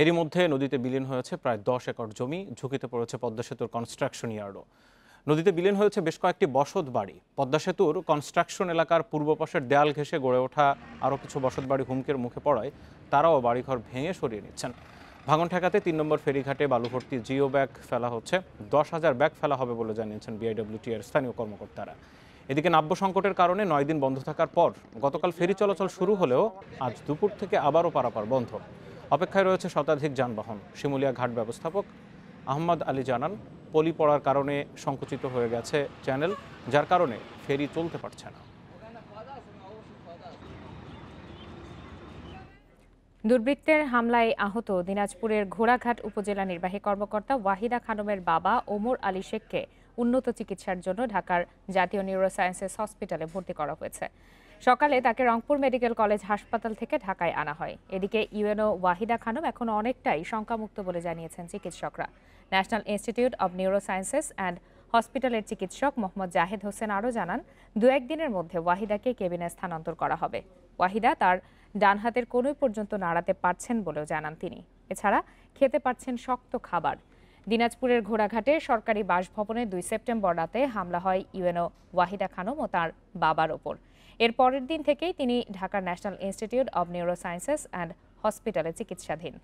এরই মধ্যে নদীতে বিলীন হয়েছে প্রায় 10 একর জমি, ঝুঁকিতে পড়েছে পদ্মা সেতুর কনস্ট্রাকশন ইয়ার্ডও। নদীতে বিলীন হয়েছে বেশ কয়েকটি বসত বাড়ি। পদ্মা সেতুর কনস্ট্রাকশন এলাকার পূর্ব পাশের দেয়াল ঘেঁষে গড়ে ওঠা আরও কিছু বসত বাড়ি হুমকির মুখে পড়ায় তারাও বাড়িঘর ভেঙে সরিয়ে নিচ্ছেন। ভাঙন ঠেকাতে 3 নম্বর ফেরিঘাটে বালু ভর্তি জিও ব্যাগ ফেলা হচ্ছে। 10,000 ব্যাগ ফেলা হবে বলে জানিয়েছেন বিআইডব্লিউটি এর স্থানীয় কর্মকর্তারা। এদিকে নাব্য সংকটের কারণে 9 দিন বন্ধ থাকার পর গতকাল ফেরি চলাচল শুরু হলেও আজ দুপুর থেকে আবারও পারাপার বন্ধ। অপেক্ষায় রয়েছে শতাধিক যানবাহন। শিমুলিয়া ঘাট ব্যবস্থাপক আহমদ আলী জানান, পলি পড়ার কারণে সংকুচিত হয়ে গেছে চ্যানেল, যার কারণে ফেরি চলতে পারছে না। দুর্বৃত্তের হামলায় আহত দিনাজপুরের ঘোড়াঘাট উপজেলা নির্বাহী কর্মকর্তা ওয়াহিদা খানমের বাবা ওমর আলী শেখকে উন্নত চিকিৎসার জন্য ঢাকার জাতীয় নিউরোসায়েন্সেস হসপিটালে ভর্তি করা হয়েছে। সকালে তাকে রংপুর মেডিকেল কলেজ হাসপাতাল থেকে ঢাকায় আনা হয়। এদিকে ইউএনও ওয়াহিদা খানম এখন অনেকটাই শঙ্কামুক্ত বলে জানিয়েছেন চিকিৎসকরা। National institute of neurosciences and হসপিটালের চিকিৎসক মোহাম্মদ জাহেদ হোসেন আরও জানান, 2-1 দিনের মধ্যে ওয়াহিদাকে কেবিনে স্থানান্তর করা হবে। ওয়াহিদা তার ডান হাতের কোনোই পর্যন্ত নাড়াতে পারছেন বলেও জানান তিনি। এছাড়া খেতে পারছেন শক্ত খাবার। দিনাজপুরের ঘোড়াঘাটে সরকারি বাসভবনে 2 সেপ্টেম্বর রাতে হামলা হয় ইউএনও ওয়াহিদা খানম ও তার বাবার ওপর। এর পরের দিন থেকেই তিনি ঢাকার national institute of neurosciences and হসপিটালে চিকিৎসাধীন।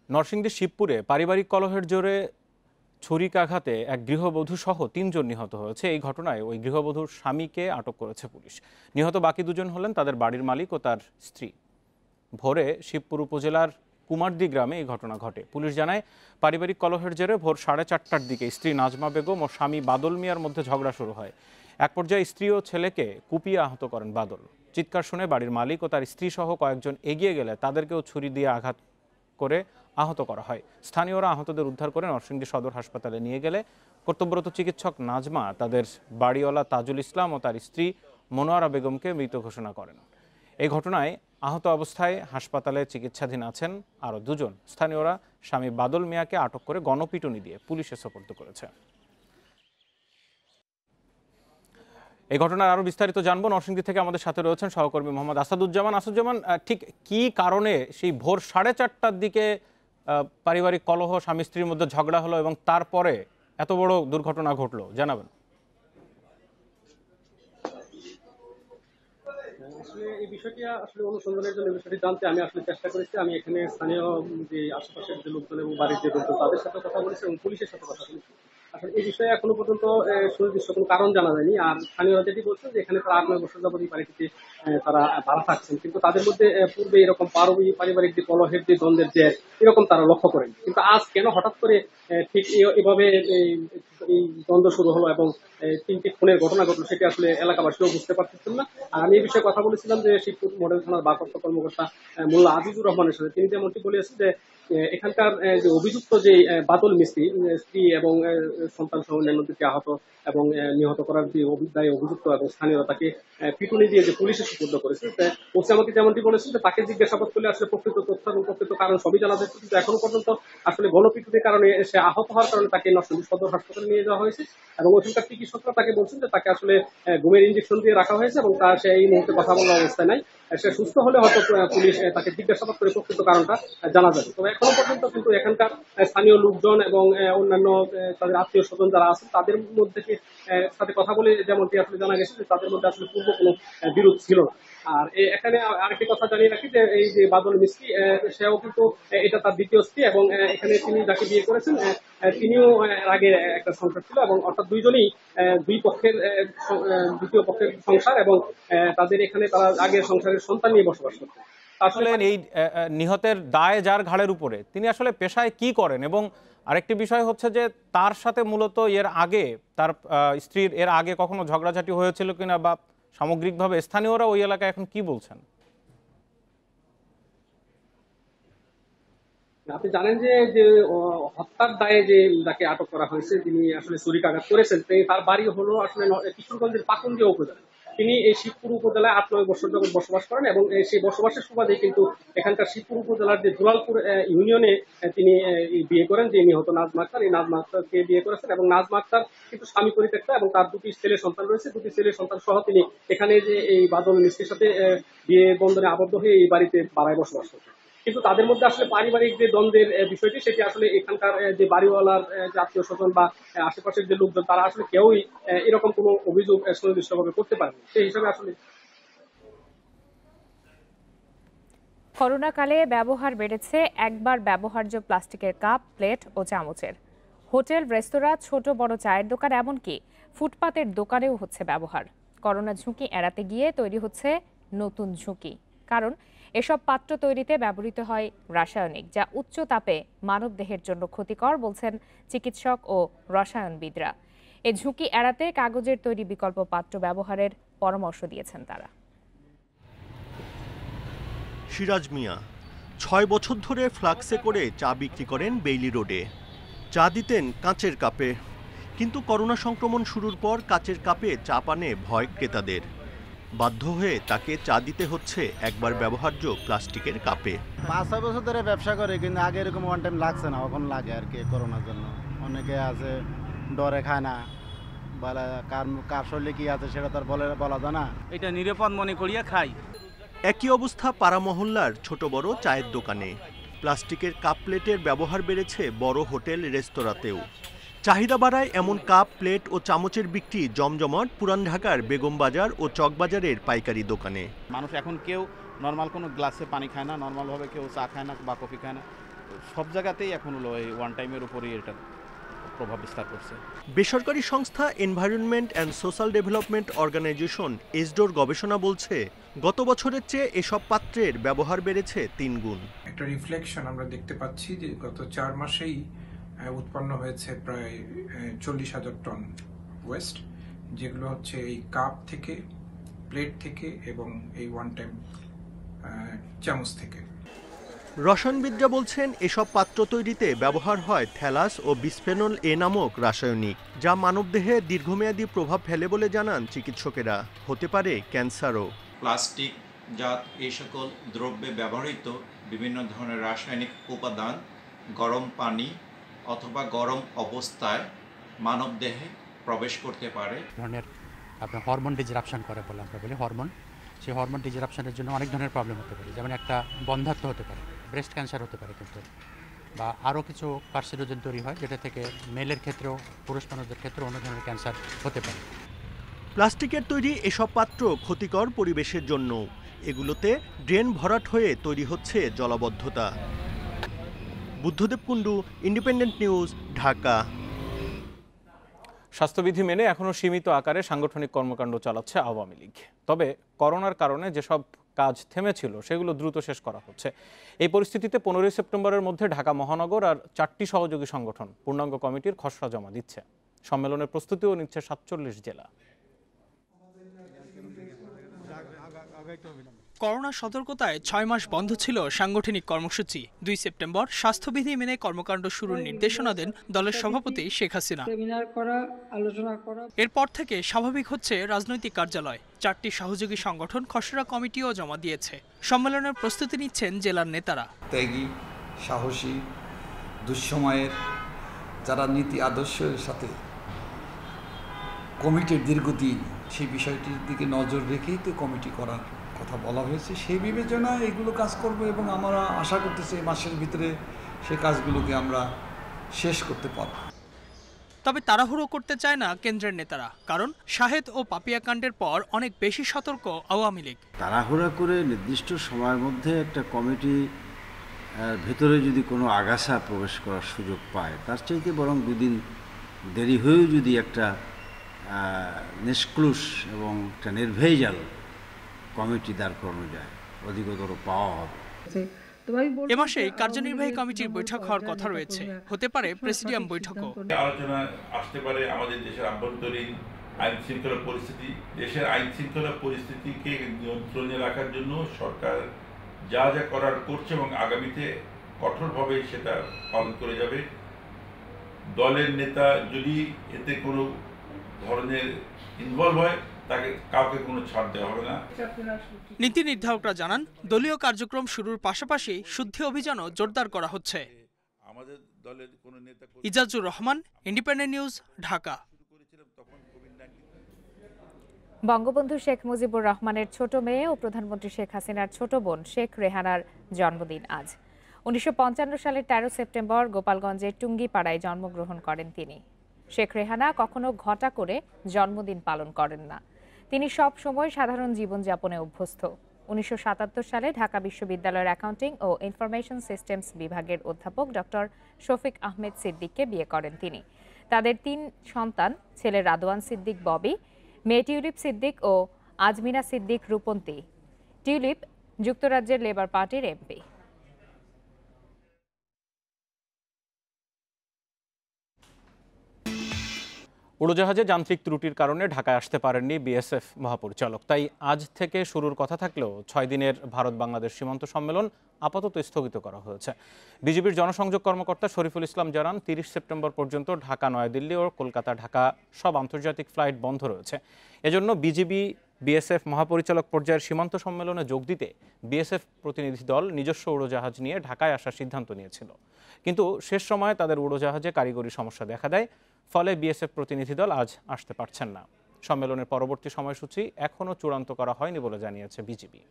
নরসিংদীর শিবপুরে পারিবারিক কলহের জোরে ছুরিকাঘাতে এক গৃহবধূ সহ 3 জন নিহত হয়েছে। এই ঘটনায় ওই গৃহবধূর স্বামীকে আটক করেছে পুলিশ। নিহত বাকি 2 জন হলেন তাদের বাড়ির মালিক ও তার স্ত্রী। ভোরে শিবপুর উপজেলার কুমারদি গ্রামে এই ঘটনা ঘটে। পুলিশ জানায়, পারিবারিক কলহের জেরে ভোর 4:30টার দিকে স্ত্রী নাজমা বেগম ও স্বামী বাদল মিয়ার মধ্যে ঝগড়া শুরু হয়। এক পর্যায়ে স্ত্রী ও ছেলেকে কুপিয়ে আহত করেন বাদল। চিৎকার শুনে বাড়ির মালিক ও তার স্ত্রী সহ কয়েকজন এগিয়ে গেলে তাদেরকেও ছুরি দিয়ে আঘাত করে আহত করা হয়। স্থানীয়রা আহতদের উদ্ধার করে নরসিংদী সদর হাসপাতালে নিয়ে গেলে কর্তব্যরত চিকিৎসক নাজমা তাদের বাড়িওয়ালা তাজুল ইসলাম ও তার স্ত্রী মনোয়ারা বেগমকে মৃত ঘোষণা করেন। এই ঘটনায় আহত অবস্থায় হাসপাতালে চিকিৎসাধীন আছেন আরও 2 জন। স্থানীয়রা স্বামী বাদল মিয়াকে আটক করে গণপিটুনি দিয়ে পুলিশে সোপর্দ করেছে। এই ঘটনার আরও বিস্তারিত জানবো। নরসিংদী থেকে আমাদের সাথে রয়েছেন সহকর্মী মোহাম্মদ আসাদুজ্জামান। আসাদুজ্জামান, ঠিক কি কারণে সেই ভোর 4:30টার দিকে পারিবারিক কলহ, স্বামী স্ত্রীর মধ্যে ঝগড়া হলো এবং তারপরে এত বড় দুর্ঘটনা ঘটলো, জানাবেন। আসলে এই বিষয়টি আসলে অনুসন্ধানের জন্য বিষয়টি জানতে আমি আসলে চেষ্টা করেছি। আমি এখানে স্থানীয় যে আশেপাশের যে লোকজন এবং বাড়ির যে লোকজন তাদের সাথে কথা বলেছি এবং পুলিশের সাথে কথা বলেছি। আসলে এই বিষয়ে এখনো পর্যন্ত সুনির্দিষ্ট কোনো কারণ জানা যায়নি। আর স্থানীয়রা যেটি বলছেন যে এখানে তারা 8-9 বছর যাবত এই বাড়িটিতে তারা ভাড়া থাকছেন, কিন্তু তাদের মধ্যে পূর্বে এরকম পারিবারিক যে কলহের যে দ্বন্দ্বের যে এরকম তারা লক্ষ্য করেন। কিন্তু আজ কেন হঠাৎ করে ঠিক এভাবে এই দ্বন্দ্ব শুরু হলো এবং 3টি খুনের ঘটনা ঘটলো সেটি আসলে এলাকাবাসীও বুঝতে পারতেছেন না। আর আমি এই বিষয়ে কথা বলেছিলাম যে শিবপুর মডেল থানার ভারপ্রাপ্ত কর্মকর্তা মোল্লা আজিজুর রহমানের সাথে। তিনি যেমনটি বলেছেন যে এখানকার যে অভিযুক্ত যে বাদল মিস্ত্রি, স্ত্রী এবং সন্তান সহ অন্যান্য দিকে আহত এবং নিহত করার যে অভিযুক্ত এবং স্থানীয়রা তাকে পিটুনি দিয়ে যে পুলিশে সুপর্দ করেছে, ওসি আমাকে যেমনটি বলেছেন যে তাকে জিজ্ঞাসাবাদ করলে আসলে প্রকৃত তথ্য এবং প্রকৃত কারণ সবই জানা যাচ্ছে। কিন্তু এখনো পর্যন্ত আসলে গণপিটুনির কারণে সে আহত হওয়ার কারণে তাকে নরসিংদী সদর হাসপাতালে নিয়ে যাওয়া হয়েছে এবং ওখানকার চিকিৎসকরা তাকে বলছেন যে তাকে আসলে ঘুমের ইঞ্জেকশন দিয়ে রাখা হয়েছে এবং তার সে এই মুহূর্তে কথা বলার অবস্থায় নাই। সে সুস্থ হলে হয়তো পুলিশ তাকে জিজ্ঞাসাবাদ করে প্রকৃত কারণটা জানা যাবে। তবে এখনো পর্যন্ত কিন্তু এখানকার স্থানীয় লোকজন এবং অন্যান্য তাদের আত্মীয় স্বজন যারা আছেন তাদের মধ্যে সাথে কথা বলে যেমনটি আসলে জানা গেছে যে তাদের মধ্যে আসলে পূর্ব কোনো বিরোধ ছিল না। আর এখানে আরেকটি কথা জানিয়ে রাখি যে এই যে বাদল মিস্ত্রি, সেও কিন্তু এটা তার দ্বিতীয় স্ত্রী এবং এখানে তিনি যাকে বিয়ে করেছেন তিনিও আগে একটা সংসার ছিল এবং অর্থাৎ দুইজনই দ্বিতীয় পক্ষের সংসার এবং তাদের এখানে তারা আগের সংসারের সন্তান নিয়ে বসবাস করতেন। আসলে এই নিহতের দায় যার ঘাড়ের উপরে, তিনি আসলে পেশায় কি করেন? এবং আরেকটি বিষয় হচ্ছে যে তার সাথে মূলত এর আগে তার স্ত্রীর এর আগে কখনো ঝগড়াঝাটি হয়েছিল কিনা বা সামগ্রিকভাবে স্থানীয়রা ওই এলাকায় এখন কি বলছেন? আপনি জানেন যে হত্যার দায়ে যে যাকে আটক করা হয়েছে, যিনি আসলে ছুরিকাঘাত করেছেন, তার বাড়ি হলো আসলে কিশোরগঞ্জের পাকুন্দিয়া উপজেলা। তিনি এই শিবপুর উপজেলায় 8-9 বছর যাবত বসবাস করেন এবং সেই বসবাসের সুবাদে কিন্তু এখানকার শিবপুর উপজেলার যে দুলালপুর ইউনিয়নে তিনি বিয়ে করেন, যে নিহত নাজমা আক্তার। এই নাজমা আক্তারকে বিয়ে করেছেন এবং নাজমা আক্তার কিন্তু স্বামী পরিত্যক্তা এবং তার 2টি ছেলে সন্তান রয়েছে। 2টি ছেলে সন্তান সহ তিনি এখানে যে এই বাদল মিস্ত্রির সাথে বিয়ে বন্ধনে আবদ্ধ হয়ে এই বাড়িতে ভাড়ায় বসবাস করছেন। কিন্তু তাদের মধ্যে আসলে পারিবারিক যে দ্বন্দ্বের বিষয়টি সেটি আসলে এখানকার যে বাড়িওয়ালার যে আত্মীয় স্বজন বা আশেপাশের যে লোকজন তারা আসলে কেউই এরকম কোনো অভিযোগ সুনির্দিষ্টভাবে করতে পারেনি। সেই হিসাবে আসলে করোনাকালে ব্যবহার বেড়েছে একবার ব্যবহার্য প্লাস্টিকের কাপ, প্লেট ও চামচের। হোটেল, রেস্তোরাঁ, ছোট বড় চায়ের দোকান, এমনকি ফুটপাতের দোকানেও হচ্ছে ব্যবহার। করোনা ঝুঁকি এড়াতে গিয়ে তৈরি হচ্ছে নতুন ঝুঁকি। কারণ এসব পাত্র তৈরিতে ব্যবহৃত হয় রাসায়নিক, যা উচ্চ তাপে মানবদেহের জন্য ক্ষতিকর বলছেন চিকিৎসক ও রসায়নবিদরা। এই ঝুঁকি এড়াতে কাগজের তৈরি বিকল্প পাত্র ব্যবহারের পরামর্শ দিয়েছেন তারা। সিরাজ মিয়া 6 বছর ধরে ফ্লাক্সে করে চা বিক্রি করেন বেইলি রোডে। চা দিতেন কাঁচের কাপে, কিন্তু করোনা সংক্রমণ শুরুর পর কাচের কাপে চা পানে ভয় ক্রেতাদের। বাধ্য হয়ে তাকে চা দিতে হচ্ছে একবার ব্যবহার্য প্লাস্টিকের কাপে। 5-6 বছর ধরে ব্যবসা করে, কিন্তু আগে এরকম ওয়ান টাইম লাগছে না, এখন লাগে আর কি করোনার জন্য। অনেকে আছে ডরে খায় না, বলে কার শরীরে কি আছে সেটা তার বলা যায় না, এটা নিরাপদ মনে করিয়া খাই। একই অবস্থা পাড়া মহল্লার ছোট বড় চায়ের দোকানে। প্লাস্টিকের কাপ প্লেটের ব্যবহার বেড়েছে বড় হোটেল, রেস্তোরাঁতেও। চাহিদা বাড়ায় এমন কাপ, প্লেট ও চামচের বিক্রি জমজমাট পুরান ঢাকার বেগম বাজার ও চকবাজারের পাইকারি দোকানে। মানুষ এখন কেউ নর্মাল কোনো গ্লাসে পানি খায় না, নর্মালভাবে কেউ চা খায় না বা কফি খায় না। সব জায়গাতেই এখন হলো এই ওয়ান টাইমের উপরেই এটা প্রভাব বিস্তার করছে। বেসরকারি সংস্থা environment and social development organization ESDO গবেষণা বলছে, গত বছরের চেয়ে এসব পাত্রের ব্যবহার বেড়েছে 3 গুণ। একটা রিফ্লেকশন আমরা দেখতে পাচ্ছি যে গত 4 মাসেই উৎপন্ন হয়েছে প্রায় 40,000 টন ওয়েস্ট, যেগুলো হচ্ছে এই কাপ থেকে, প্লেট থেকে এবং এই ওয়ান টাইম চামচ থেকে। রসায়নবিদরা বলছেন, এসব পাত্র তৈরিতে ব্যবহার হয় থ্যালাস ও বিসফেনল এ নামক রাসায়নিক, যা মানবদেহে দীর্ঘমেয়াদী প্রভাব ফেলে বলে জানান চিকিৎসকেরা। হতে পারে ক্যান্সারও। প্লাস্টিক জাত এই সকল দ্রব্যে ব্যবহৃত বিভিন্ন ধরনের রাসায়নিক উপাদান গরম পানি অথবা গরম অবস্থায় মানবদেহে প্রবেশ করতে পারে। ধরনের আপনার হরমোন ডিসরাপশন করে বলে আমরা বলি হরমোন, সেই হরমোন ডিসরাপশনের জন্য অনেক ধরনের প্রবলেম হতে পারে, যেমন একটা বন্ধ্যাত্ব হতে পারে, ব্রেস্ট ক্যান্সার হতে পারে কিন্তু, বা আরও কিছু কার্সিনোজেন তৈরি হয় যেটা থেকে মেলের ক্ষেত্রেও পুরুষ মানুষদের ক্ষেত্রেও অন্য ধরনের ক্যান্সার হতে পারে। প্লাস্টিকের তৈরি এসব পাত্র ক্ষতিকর পরিবেশের জন্য। এগুলোতে ড্রেন ভরাট হয়ে তৈরি হচ্ছে জলাবদ্ধতা। Buddhadeb Kundu, independent news, Dhaka. স্বাস্থ্যবিধি মেনে এখনও সীমিত আকারে সাংগঠনিক কর্মকাণ্ড চালাচ্ছে আওয়ামী লীগ। তবে করোনার কারণে যেসব কাজ থেমেছিল সেগুলো দ্রুত শেষ করা হচ্ছে। এই পরিস্থিতিতে 15 সেপ্টেম্বরের মধ্যে ঢাকা মহানগর আর 4টি সহযোগী সংগঠন পূর্ণাঙ্গ কমিটির খসড়া জমা দিচ্ছে। সম্মেলনের প্রস্তুতিও নিচ্ছে 47 জেলা। করোনা সতর্কতায় 6 মাস বন্ধ ছিল সাংগঠনিক কর্মসূচি। 2 সেপ্টেম্বর স্বাস্থ্যবিধি মেনে কর্মকাণ্ড শুরুর নির্দেশনা দেন দলের সভাপতি শেখ হাসিনা। এরপর থেকে স্বাভাবিক হচ্ছে রাজনৈতিক কার্যালয়। 4টি সহযোগী সংগঠন খসড়া কমিটিও জমা দিয়েছে। সম্মেলনের প্রস্তুতি নিচ্ছেন জেলার নেতারা। ত্যাগী, সাহসী, দুঃসময়ের যারা নীতি আদর্শের সাথে কমিটির দীর্ঘদিন, সেই বিষয়টির দিকে নজর রেখেই তো কমিটি করার কথা বলা হয়েছে। সেই বিবেচনায় এগুলো কাজ করব এবং আমরা আশা করতেছি এই মাসের ভিতরে সেই কাজগুলোকে আমরা শেষ করতে পারব। তবে তাড়াহুড়ো করতে চায় না কেন্দ্রের নেতারা, কারণ শাহেদ ও পাপিয়া কাণ্ডের পর অনেক বেশি সতর্ক আওয়ামী লীগ। তাড়াহুড়া করে নির্দিষ্ট সময়ের মধ্যে একটা কমিটি ভেতরে যদি কোনো আগাছা প্রবেশ করার সুযোগ পায়, তার চাইতে বরং দুদিন দেরি হয়েও যদি একটা নিষ্ক্লুষ এবং একটা নির্ভেজাল কমিটি দাঁড় করানো যায়, অধিকতর পাওয়া হবে। এ মাসেই কার্যনির্বাহী কমিটির বৈঠক হওয়ার কথা রয়েছে, হতে পারে প্রেসিডিয়াম বৈঠকও। আলোচনা আসতে পারে আমাদের দেশের আভ্যন্তরীণ আইন শৃঙ্খলা পরিস্থিতি। দেশের আইন শৃঙ্খলা পরিস্থিতিকে নিয়ন্ত্রণে রাখার জন্য সরকার যা যা করার করছে এবং আগামীতে কঠোরভাবে সেটা পালন করে যাবে। দলের নেতা যদি এতে কোনো ধরনের ইনভলভ হয়, তাকে কাউকে কোনো ছাড় দেওয়া হবে না। নীতি নির্ধারকরা জানান, দলীয় কার্যক্রম শুরুর পাশাপাশি শুদ্ধি অভিযানও জোরদার করা হচ্ছে। আমাদের দলের কোনো নেতা ইজাজুর রহমান, ইন্ডিপেন্ডেন্ট নিউজ, ঢাকা। বঙ্গবন্ধু শেখ মুজিবুর রহমানের ছোট মেয়ে ও প্রধানমন্ত্রী শেখ হাসিনার ছোট বোন শেখ রেহানার জন্মদিন আজ। 1955 সালের 13 সেপ্টেম্বর গোপালগঞ্জের টুঙ্গিপাড়ায় জন্মগ্রহণ করেন তিনি। শেখ রেহানা কখনো ঘটা করে জন্মদিন পালন করেন না। তিনি সব সময় সাধারণ জীবনযাপনে অভ্যস্ত। 1977 সালে ঢাকা বিশ্ববিদ্যালয়ের অ্যাকাউন্টিং ও ইনফরমেশন সিস্টেমস বিভাগের অধ্যাপক ডক্টর শফিক আহমেদ সিদ্দিককে বিয়ে করেন তিনি। তাদের 3 সন্তান, ছেলে রাদওয়ান সিদ্দিক ববি, মেয়ে টিউলিপ সিদ্দিক ও আজমিনা সিদ্দিক রূপন্তী। টিউলিপ যুক্তরাজ্যের লেবার পার্টির এমপি। উড়োজাহাজে যান্ত্রিক ত্রুটির কারণে ঢাকায় আসতে পারেননি বিএসএফ মহাপরিচালক। তাই আজ থেকে শুরুর কথা থাকলেও 6 দিনের ভারত বাংলাদেশ সীমান্ত সম্মেলন আপাতত স্থগিত করা হয়েছে। বিজিবির জনসংযোগ কর্মকর্তা শরীফুল ইসলাম জানান, 30 সেপ্টেম্বর পর্যন্ত ঢাকা, নয়াদিল্লি ও কলকাতা ঢাকা সব আন্তর্জাতিক ফ্লাইট বন্ধ রয়েছে। এজন্য বিজিবি বিএসএফ মহাপরিচালক পর্যায়ের সীমান্ত সম্মেলনে যোগ দিতে বিএসএফ প্রতিনিধি দল নিজস্ব উড়োজাহাজ নিয়ে ঢাকায় আসার সিদ্ধান্ত নিয়েছিল। কিন্তু শেষ সময়ে তাদের উড়োজাহাজে কারিগরি সমস্যা দেখা দেয়, ফলে বিএসএফ প্রতিনিধি দল আজ আসতে পারছেন না। সম্মেলনের পরবর্তী সময়সূচি এখনও চূড়ান্ত করা হয়নি বলে জানিয়েছে বিজিবি।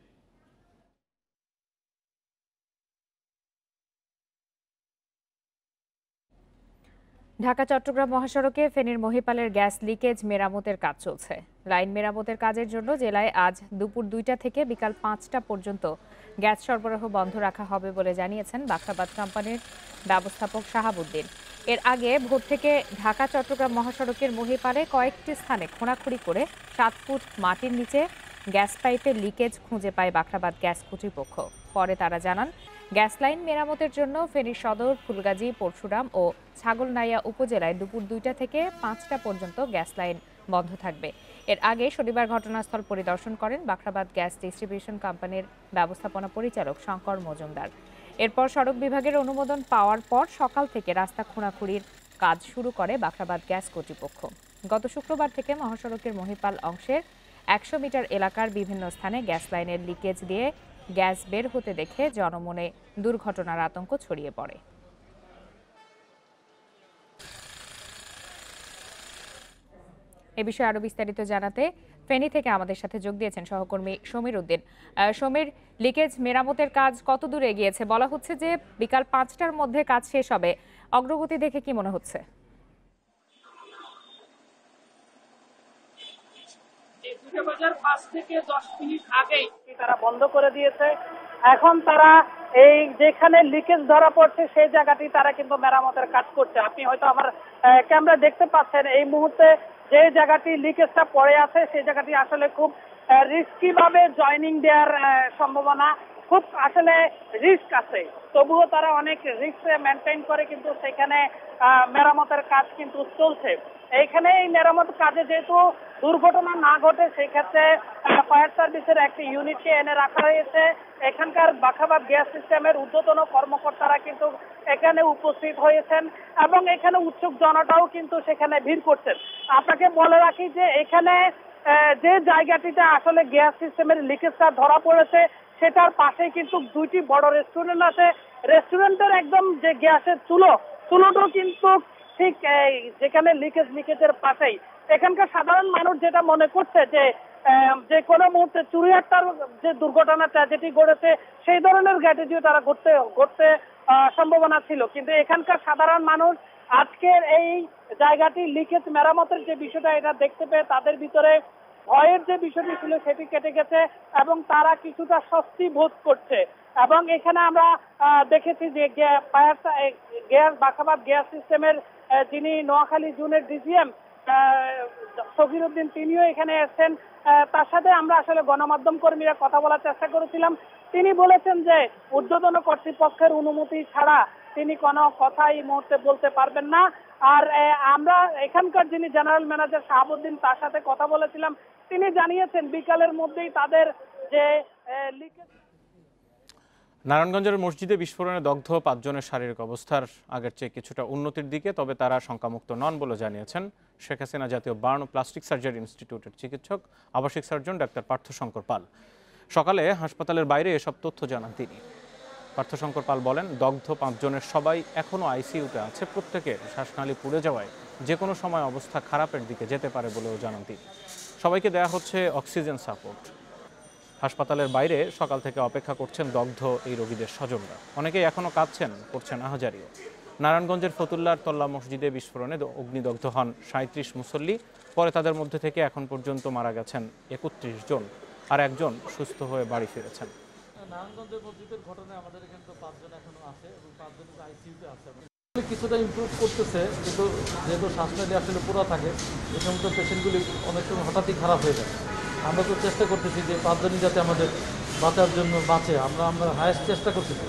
ঢাকা চট্টগ্রাম মহাসড়কে ফেনীর মহিপালের গ্যাস লিকেজ মেরামতের কাজ চলছে। লাইন মেরামতের কাজের জন্য জেলায় আজ দুপুর 2টা থেকে বিকাল 5টা পর্যন্ত গ্যাস সরবরাহ বন্ধ রাখা হবে বলে জানিয়েছেন বাখরাবাদ কোম্পানির ব্যবস্থাপক শাহাবুদ্দিন। এর আগে ভোর থেকে ঢাকা চট্টগ্রাম মহাসড়কের মহিপালে কয়েকটি স্থানে খোঁড়াখুড়ি করে 7 ফুট মাটির নিচে গ্যাস পাইপের লিকেজ খুঁজে পায় বাখরাবাদ গ্যাস কর্তৃপক্ষ। পরে তারা জানান, গ্যাস লাইন মেরামতের জন্য ফেনী সদর, ফুলগাজী, পরশুরাম ও ছাগলনাইয়া উপজেলায় দুপুর 2টা থেকে 5টা পর্যন্ত গ্যাস লাইন বন্ধ থাকবে। এর আগে শনিবার ঘটনাস্থল পরিদর্শন করেন বাখরাবাদ গ্যাস ডিস্ট্রিবিউশন কোম্পানির ব্যবস্থাপনা পরিচালক শঙ্কর মজুমদার। এরপর সড়ক বিভাগের অনুমোদন পাওয়ার পর সকাল থেকে রাস্তা খোঁড়াখুড়ির কাজ শুরু করে বাখরাবাদ গ্যাস কর্তৃপক্ষ। গত শুক্রবার থেকে মহাসড়কের মহিপাল অংশের 100 মিটার এলাকার বিভিন্ন স্থানে গ্যাস লাইনের লিকেজ দিয়ে গ্যাস বের হতে দেখে জনমনে দুর্ঘটনার আতঙ্ক ছড়িয়ে পড়ে। এ বিষয়ে আরো বিস্তারিত জানাতে ফেনী থেকে আমাদের সাথে যোগ দিয়েছেন সহকর্মী সমীর উদ্দিন। সমীর, লিকেজ মেরামতের কাজ কত দূর এগিয়েছে? বলা হচ্ছে যে বিকাল 5টার মধ্যে কাজ শেষ হবে। অগ্রগতি দেখে কি মনে হচ্ছে? বাজার 5 থেকে 10 মিনিট আগেই তারা বন্ধ করে দিয়েছে। এখন তারা এই যেখানে লিকেজ ধরা পড়ছে সেই জায়গাটি তারা কিন্তু মেরামতের কাজ করছে। আপনি হয়তো আমার ক্যামেরা দেখতে পাচ্ছেন এই মুহূর্তে যে জায়গাটি লিকেজটা পড়ে আছে সেই জায়গাটি আসলে খুব রিস্কি ভাবে জয়েনিং দেওয়ার সম্ভাবনা খুব আসলে রিস্ক আছে, তবুও তারা অনেক রিস্ক মেনটেন করে কিন্তু সেখানে মেরামতের কাজ কিন্তু চলছে। এইখানে এই মেরামত কাজে যেহেতু দুর্ঘটনা না ঘটে সেই ক্ষেত্রে ফায়ার সার্ভিসের একটি ইউনিটকে এনে রাখা হয়েছে। এখানকার বাখাবাদ গ্যাস সিস্টেমের ঊর্ধ্বতন কর্মকর্তারা কিন্তু এখানে উপস্থিত হয়েছেন এবং এখানে উৎসুক জনতাও কিন্তু সেখানে ভিড় করছেন। আপনাকে বলে রাখি যে এখানে যে জায়গাটিতে আসলে গ্যাস সিস্টেমের লিকেজটা ধরা পড়েছে সেটার পাশে কিন্তু দুইটি বড় রেস্টুরেন্ট আছে। রেস্টুরেন্টের একদম যে গ্যাসের চুলোটাও কিন্তু ঠিক যেখানে লিকেজের পাশেই। এখানকার সাধারণ মানুষ যেটা মনে করছে যে কোনো মুহূর্তে চুরিহাট্টার যে দুর্ঘটনা ট্র্যাজেডি ঘটেছে সেই ধরনের গ্যাটেজিও তারা ঘটতে সম্ভাবনা ছিল, কিন্তু এখানকার সাধারণ মানুষ আজকের এই জায়গাটি লিকেজ মেরামতের যে বিষয়টা এটা দেখতে পেয়ে তাদের ভিতরে ভয়ের যে বিষয়টি ছিল সেটি কেটে গেছে এবং তারা কিছুটা স্বস্তি বোধ করছে। এবং এখানে আমরা দেখেছি যে গ্যাস বাখাবাদ গ্যাস সিস্টেমের যিনি নোয়াখালী জোনের ডিজিএম শফির উদ্দিন তিনিও এখানে এসেছেন। তার সাথে আমরা আসলে গণমাধ্যম কর্মীরা কথা বলার চেষ্টা করেছিলাম। তিনি বলেছেন যে ঊর্ধ্বতন কর্তৃপক্ষের অনুমতি ছাড়া তিনি কোনো কথা এই মুহূর্তে বলতে পারবেন না। আর আমরা এখানকার যিনি জেনারেল ম্যানেজার শাহাবুদ্দিন তার সাথে কথা বলেছিলাম, তিনি জানিয়েছেন বিকালের মধ্যেই তাদের যে নারায়ণগঞ্জের মসজিদে বিস্ফোরণে দগ্ধ 5 জনের শারীরিক অবস্থার আগের চেয়ে কিছুটা উন্নতির দিকে, তবে তারা শঙ্কামুক্ত নন বলে জানিয়েছেন শেখ হাসিনা জাতীয় বার্ন ও প্লাস্টিক সার্জারি ইনস্টিটিউটের চিকিৎসক আবাসিক সার্জন ডাক্তার পার্থশঙ্কর পাল। সকালে হাসপাতালের বাইরে এসব তথ্য জানান তিনি। পার্থশঙ্কর পাল বলেন, দগ্ধ 5 জনের সবাই এখনও আইসিইউতে আছে। প্রত্যেকের শ্বাসনালী পুড়ে যাওয়ায় যে কোনো সময় অবস্থা খারাপের দিকে যেতে পারে বলেও জানান তিনি। সবাইকে দেয়া হচ্ছে অক্সিজেন সাপোর্ট। হাসপাতালের বাইরে সকাল থেকে অপেক্ষা করছেন দগ্ধ এই রোগীদের স্বজনরা। অনেকেই এখনও কাঁদছেন, করছেন আহাজারিও। নারায়ণগঞ্জের ফতুল্লার তল্লা মসজিদে বিস্ফোরণে অগ্নিদগ্ধ হন 37 মুসল্লি। পরে তাদের মধ্যে থেকে এখন পর্যন্ত মারা গেছেন 31 জন, আর একজন সুস্থ হয়ে বাড়ি ফিরেছেন। নারায়ণগঞ্জের মসজিদের ঘটনায় আমাদের এখানে তো 5 জন এখনো আছে এবং 5 জন আইসিইউতে আছে। কিছুটা ইমপ্রুভ করতেছে, কিন্তু যেহেতু শ্বাসনালী আসলে পুরো থাকে এই সমস্ত পেশেন্টগুলি অনেক সময় হঠাৎই খারাপ হয়ে যায়। আমরা তো চেষ্টা করতেছি যে 5 জনই যাতে আমাদের বাঁচার জন্য বাঁচে, আমরা হায়েস্ট চেষ্টা করতেছি।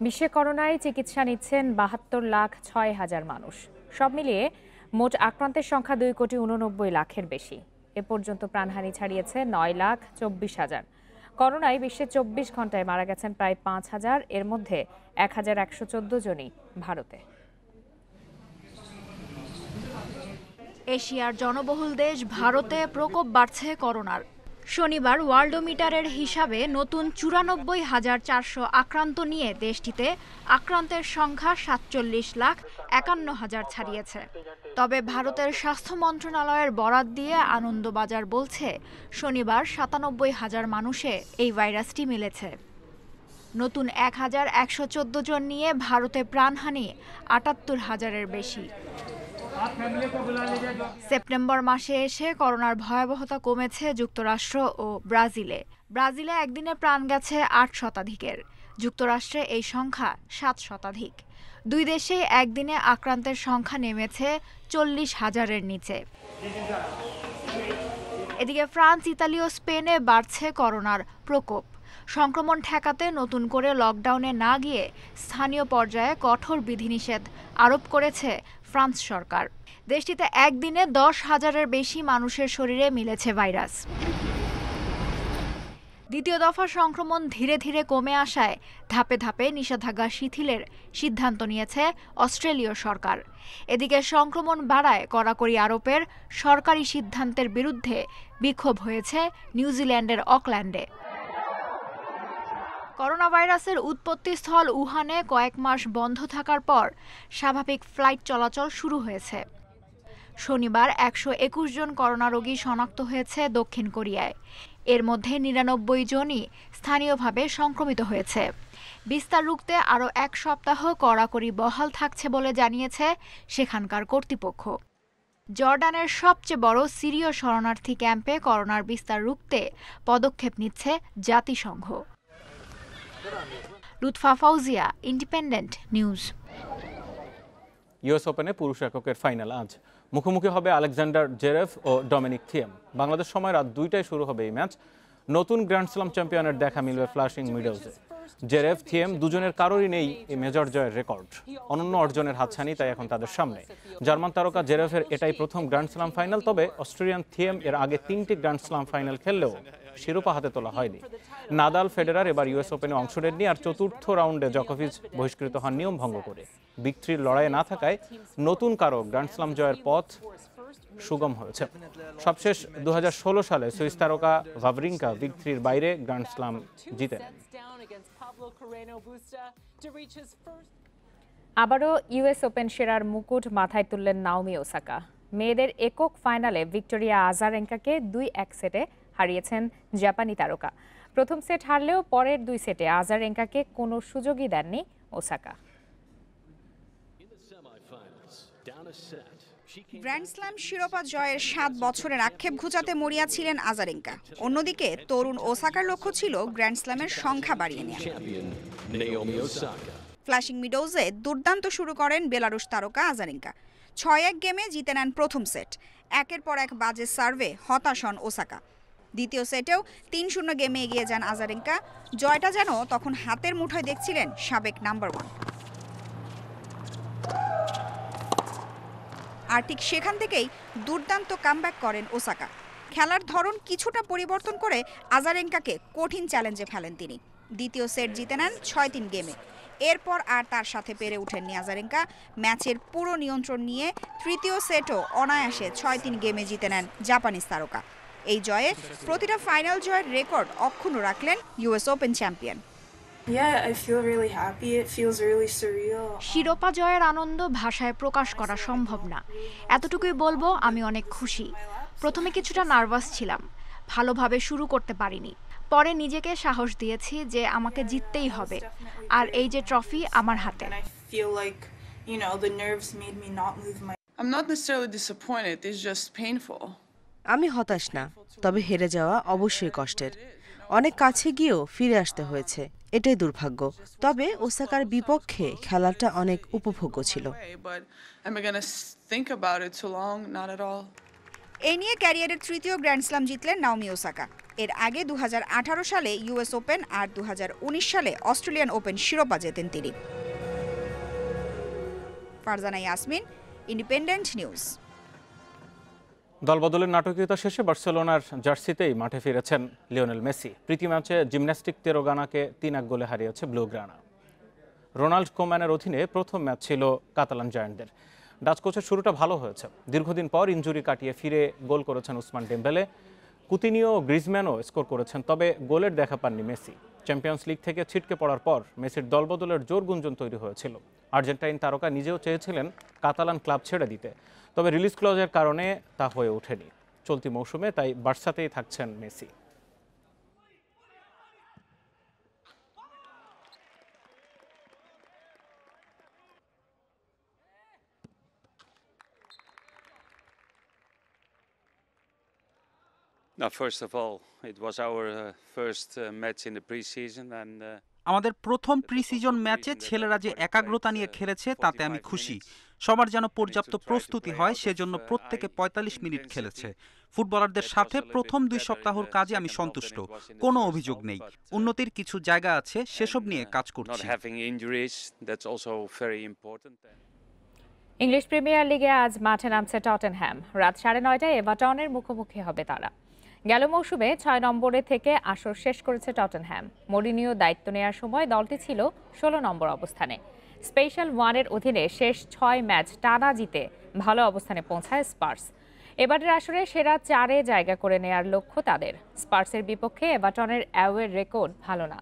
বিশ্বে করোনায় চিকিৎসা নিচ্ছেন 72,06,000 মানুষ। সব মিলিয়ে মোট আক্রান্তের সংখ্যা 2,89,00,000-এর বেশি। এ পর্যন্ত প্রাণহানি ছাড়িয়েছে 9,24,000। করোনায় বিশ্বে 24 ঘন্টায় মারা গেছেন প্রায় 5,000, এর মধ্যে 1,114 জনই ভারতে। এশিয়ার জনবহুল দেশ ভারতে প্রকোপ বাড়ছে করোনার। শনিবার ওয়ার্ল্ডোমিটারের হিসাবে নতুন 94,400 আক্রান্ত নিয়ে দেশটিতে আক্রান্তের সংখ্যা 47,51,000 ছাড়িয়েছে। তবে ভারতের স্বাস্থ্য মন্ত্রণালয়ের বরাত দিয়ে আনন্দবাজার বলছে শনিবার 97,000 মানুষে এই ভাইরাসটি মিলেছে। নতুন 1,114 জন নিয়ে ভারতে প্রাণহানি 78,000-এর বেশি। সেপ্টেম্বর মাসে এসে করোনার ভয়াবহতা কমেছে যুক্তরাষ্ট্র ও ব্রাজিলে। ব্রাজিলে একদিনে প্রাণ গেছে 8 শতাধিকের, যুক্তরাষ্ট্রে এই সংখ্যা 7 শতাধিক। দুই দেশে একদিনে আক্রান্তের সংখ্যা নেমেছে 40,000-এর নিচে। এদিকে ফ্রান্স, ইতালি ও স্পেনে বাড়ছে করোনার প্রকোপ। সংক্রমণ ঠেকাতে নতুন করে লকডাউনে না গিয়ে স্থানীয় পর্যায়ে কঠোর বিধিনিষেধ আরোপ করেছে ফ্রান্স সরকার। দেশটিতে একদিনে 10,000-এর বেশি মানুষের শরীরে মিলেছে ভাইরাস। দ্বিতীয় দফা সংক্রমণ ধীরে ধীরে কমে আসায় ধাপে ধাপে নিষেধাজ্ঞা শিথিলের সিদ্ধান্ত নিয়েছে অস্ট্রেলীয় সরকার। এদিকে সংক্রমণ বাড়ায় কড়াকড়ি আরোপের সরকারি সিদ্ধান্তের বিরুদ্ধে বিক্ষোভ হয়েছে নিউজিল্যান্ডের অকল্যান্ডে। করোনা ভাইরাসের উৎপত্তিস্থল উহানে কয়েক মাস বন্ধ থাকার পর স্বাভাবিক ফ্লাইট চলাচল শুরু হয়েছে। শনিবার 121 জন করোনা রোগী শনাক্ত হয়েছে দক্ষিণ কোরিয়ায়। এর মধ্যে 99 জনই স্থানীয়ভাবে সংক্রমিত হয়েছে। বিস্তার রুখতে আরও 1 সপ্তাহ কড়াকড়ি বহাল থাকছে বলে জানিয়েছে সেখানকার কর্তৃপক্ষ। জর্ডানের সবচেয়ে বড় সিরীয় শরণার্থী ক্যাম্পে করোনার বিস্তার রুখতে পদক্ষেপ নিচ্ছে জাতিসংঘ। Lutfa Fauzia, independent news. US ওপেনে পুরুষ এককের ফাইনাল আজ। মুখোমুখি হবে আলেকজান্ডার জেরেভ ও ডমিনিক থিয়েম। বাংলাদেশ সময় রাত 2টায় শুরু হবে এই ম্যাচ। নতুন গ্র্যান্ড স্লাম চ্যাম্পিয়নের দেখা মিলবে ফ্লাশিং মিডলসে। জেরেভ থিয়েম দুজনের কারোরই নেই এই মেজর জয়ের রেকর্ড। অনন্য অর্জনের হাতছানি তাই এখন তাদের সামনে। জার্মান তারকা জেরেভের এটাই প্রথম গ্র্যান্ড স্লাম ফাইনাল। তবে অস্ট্রেলিয়ান থিয়েম এর আগে 3টি গ্র্যান্ড স্লাম ফাইনাল খেললেও শিরোপা হাতে তোলা হয়নি। নাদাল, ফেডেরার এবার ইউএস ওপেনে অংশ নেননি। আর চতুর্থ রাউন্ডে জকোভিচ বহিষ্কৃত হন নিয়ম ভঙ্গ করে। বিগ থ্রির লড়াইয়ে না থাকায় নতুন কারো গ্র্যান্ড স্লাম জয়ের পথ সুগম হয়েছে। সবশেষ 2016 সালে সুইস তারকা ভাভরিঙ্কা বিগ থ্রির বাইরে গ্র্যান্ড স্লাম জিতেন। আবারও ইউএস ওপেন সেরার মুকুট মাথায় তুললেন নাওমি ওসাকা। মেয়েদের একক ফাইনালে ভিক্টোরিয়া আজারেঙ্কাকে 2-1 সেটে হারিয়েছেন জাপানি তারকা। প্রথম সেট হারলেও পরের 2 সেটে আজারেঙ্কাকে কোনো সুযোগই দেননি ওসাকা। গ্র্যান্ড স্ল্যাম শিরোপা জয়ের 7 বছরের আক্ষেপ ঘুচাতে মরিয়া ছিলেন আজারেঙ্কা। অন্যদিকে তরুণ ওসাকার লক্ষ্য ছিল গ্র্যান্ড স্ল্যামের সংখ্যা বাড়িয়ে নেওয়া। ফ্ল্যাশিং মিডোজে দুর্দান্ত শুরু করেন বেলারুশ তারকা আজারেঙ্কা। 6-1 গেমে জিতে নেন প্রথম সেট। একের পর এক বাজে সার্ভে হতাশ হন ওসাকা। দ্বিতীয় সেটেও 3-0 গেমে এগিয়ে যান আজারেঙ্কা। জয়টা যেন তখন হাতের মুঠোয় দেখছিলেন সাবেক নাম্বার 1। আর ঠিক সেখান থেকেই দুর্দান্ত কামব্যাক করেন ওসাকা। খেলার ধরন কিছুটা পরিবর্তন করে আজারেঙ্কাকে কঠিন চ্যালেঞ্জে ফেলেন তিনি। দ্বিতীয় সেট জিতে নেন 6-3 গেমে। এরপর আর তার সাথে পেরে ওঠেননি আজারেঙ্কা। ম্যাচের পুরো নিয়ন্ত্রণ নিয়ে তৃতীয় সেটও অনায়াসে 6-3 গেমে জিতে নেন জাপানিজ তারকা। এই জয়ে প্রতিটা ফাইনাল জয়ের রেকর্ড অক্ষুণ্ণ রাখলেন ইউএস ওপেন চ্যাম্পিয়ন। শিরোপা জয়ের আনন্দ ভাষায় প্রকাশ করা সম্ভব না। এতটুকুই বলবো, আমি অনেক খুশি। প্রথমে কিছুটা নার্ভাস ছিলাম, ভালোভাবে শুরু করতে পারিনি। পরে নিজেকে সাহস দিয়েছি যে আমাকে জিততেই হবে। আর এই যে ট্রফি আমার হাতে। আমি হতাশ না, তবে হেরে যাওয়া অবশ্যই কষ্টের। অনেক কাছে গিয়েও ফিরে আসতে হয়েছে, এটাই দুর্ভাগ্য। তবে ওসাকার বিপক্ষে খেলাটা অনেক উপভোগ্য ছিল। এই নিয়ে ক্যারিয়ারের তৃতীয় গ্র্যান্ড স্ল্যাম জিতলেন নাওমি ওসাকা। এর আগে 2018 সালে ইউএস ওপেন আর 2019 সালে অস্ট্রেলিয়ান ওপেন শিরোপা জেতেন তিনি। Farzana Yasmin, independent news. দলবদলের নাটকীয়তা শেষে বার্সেলোনার জার্সিতেই মাঠে ফিরেছেন লিওনেল মেসি। প্রীতি ম্যাচে জিমন্যাস্টিক তেরোগানাকে 3-1 গোলে হারিয়েছে ব্লুগ্রানা। রোনাল্ড কোম্যানের অধীনে প্রথম ম্যাচ ছিল কাতালান জায়ান্টদের। ডাচ কোচের শুরুটা ভালো হয়েছে। দীর্ঘদিন পর ইনজুরি কাটিয়ে ফিরে গোল করেছেন উসমান ডেম্বেলে। কুতিনিও, গ্রিজম্যানও স্কোর করেছেন, তবে গোলের দেখা পাননি মেসি। চ্যাম্পিয়ন্স লিগ থেকে ছিটকে পড়ার পর মেসির দলবদলের জোর গুঞ্জন তৈরি হয়েছিল। আর্জেন্টাইন তারকা নিজেও চেয়েছিলেন কাতালান ক্লাব ছেড়ে দিতে, তবে রিলিজ ক্লজের কারণে তা হয়ে ওঠেনি। চলতি মৌসুমে তাই বার্সাতেই থাকছেন Messi. Now, first of all, it was our first match in the pre-season, and আমাদের প্রথম প্রি সিজন ম্যাচে ছেলেরা যে একাগ্রতা নিয়ে খেলেছে তাতে আমি খুশি। সবার যেন পর্যাপ্ত প্রস্তুতি হয়, সেজন্য প্রত্যেকে 45 মিনিট খেলেছে। ফুটবলারদের সাথে প্রথম 2 সপ্তাহের কাজে আমি সন্তুষ্ট, কোনো অভিযোগ নেই। উন্নতির কিছু জায়গা আছে, সেসব নিয়ে কাজ করছি। ইংলিশ প্রিমিয়ার লিগে আজ মাঠে নামছে টটেনহ্যাম। রাত 9:30টায় এভারটনের মুখোমুখি হবে তারা। গেল মৌসুমে 6 নম্বরে থেকে আসর শেষ করেছে টটেনহ্যাম। মরিনিও দায়িত্ব নেওয়ার সময় দলটি ছিল 16 নম্বর অবস্থানে। স্পেশাল 1-এর অধীনে শেষ 6 ম্যাচ টানা জিতে ভালো অবস্থানে পৌঁছায় স্পার্স। এবারের আসরে সেরা 4-এ জায়গা করে নেয়ার লক্ষ্য তাদের। স্পার্সের বিপক্ষে এভারটনের অ্যাওয়ের রেকর্ড ভালো না।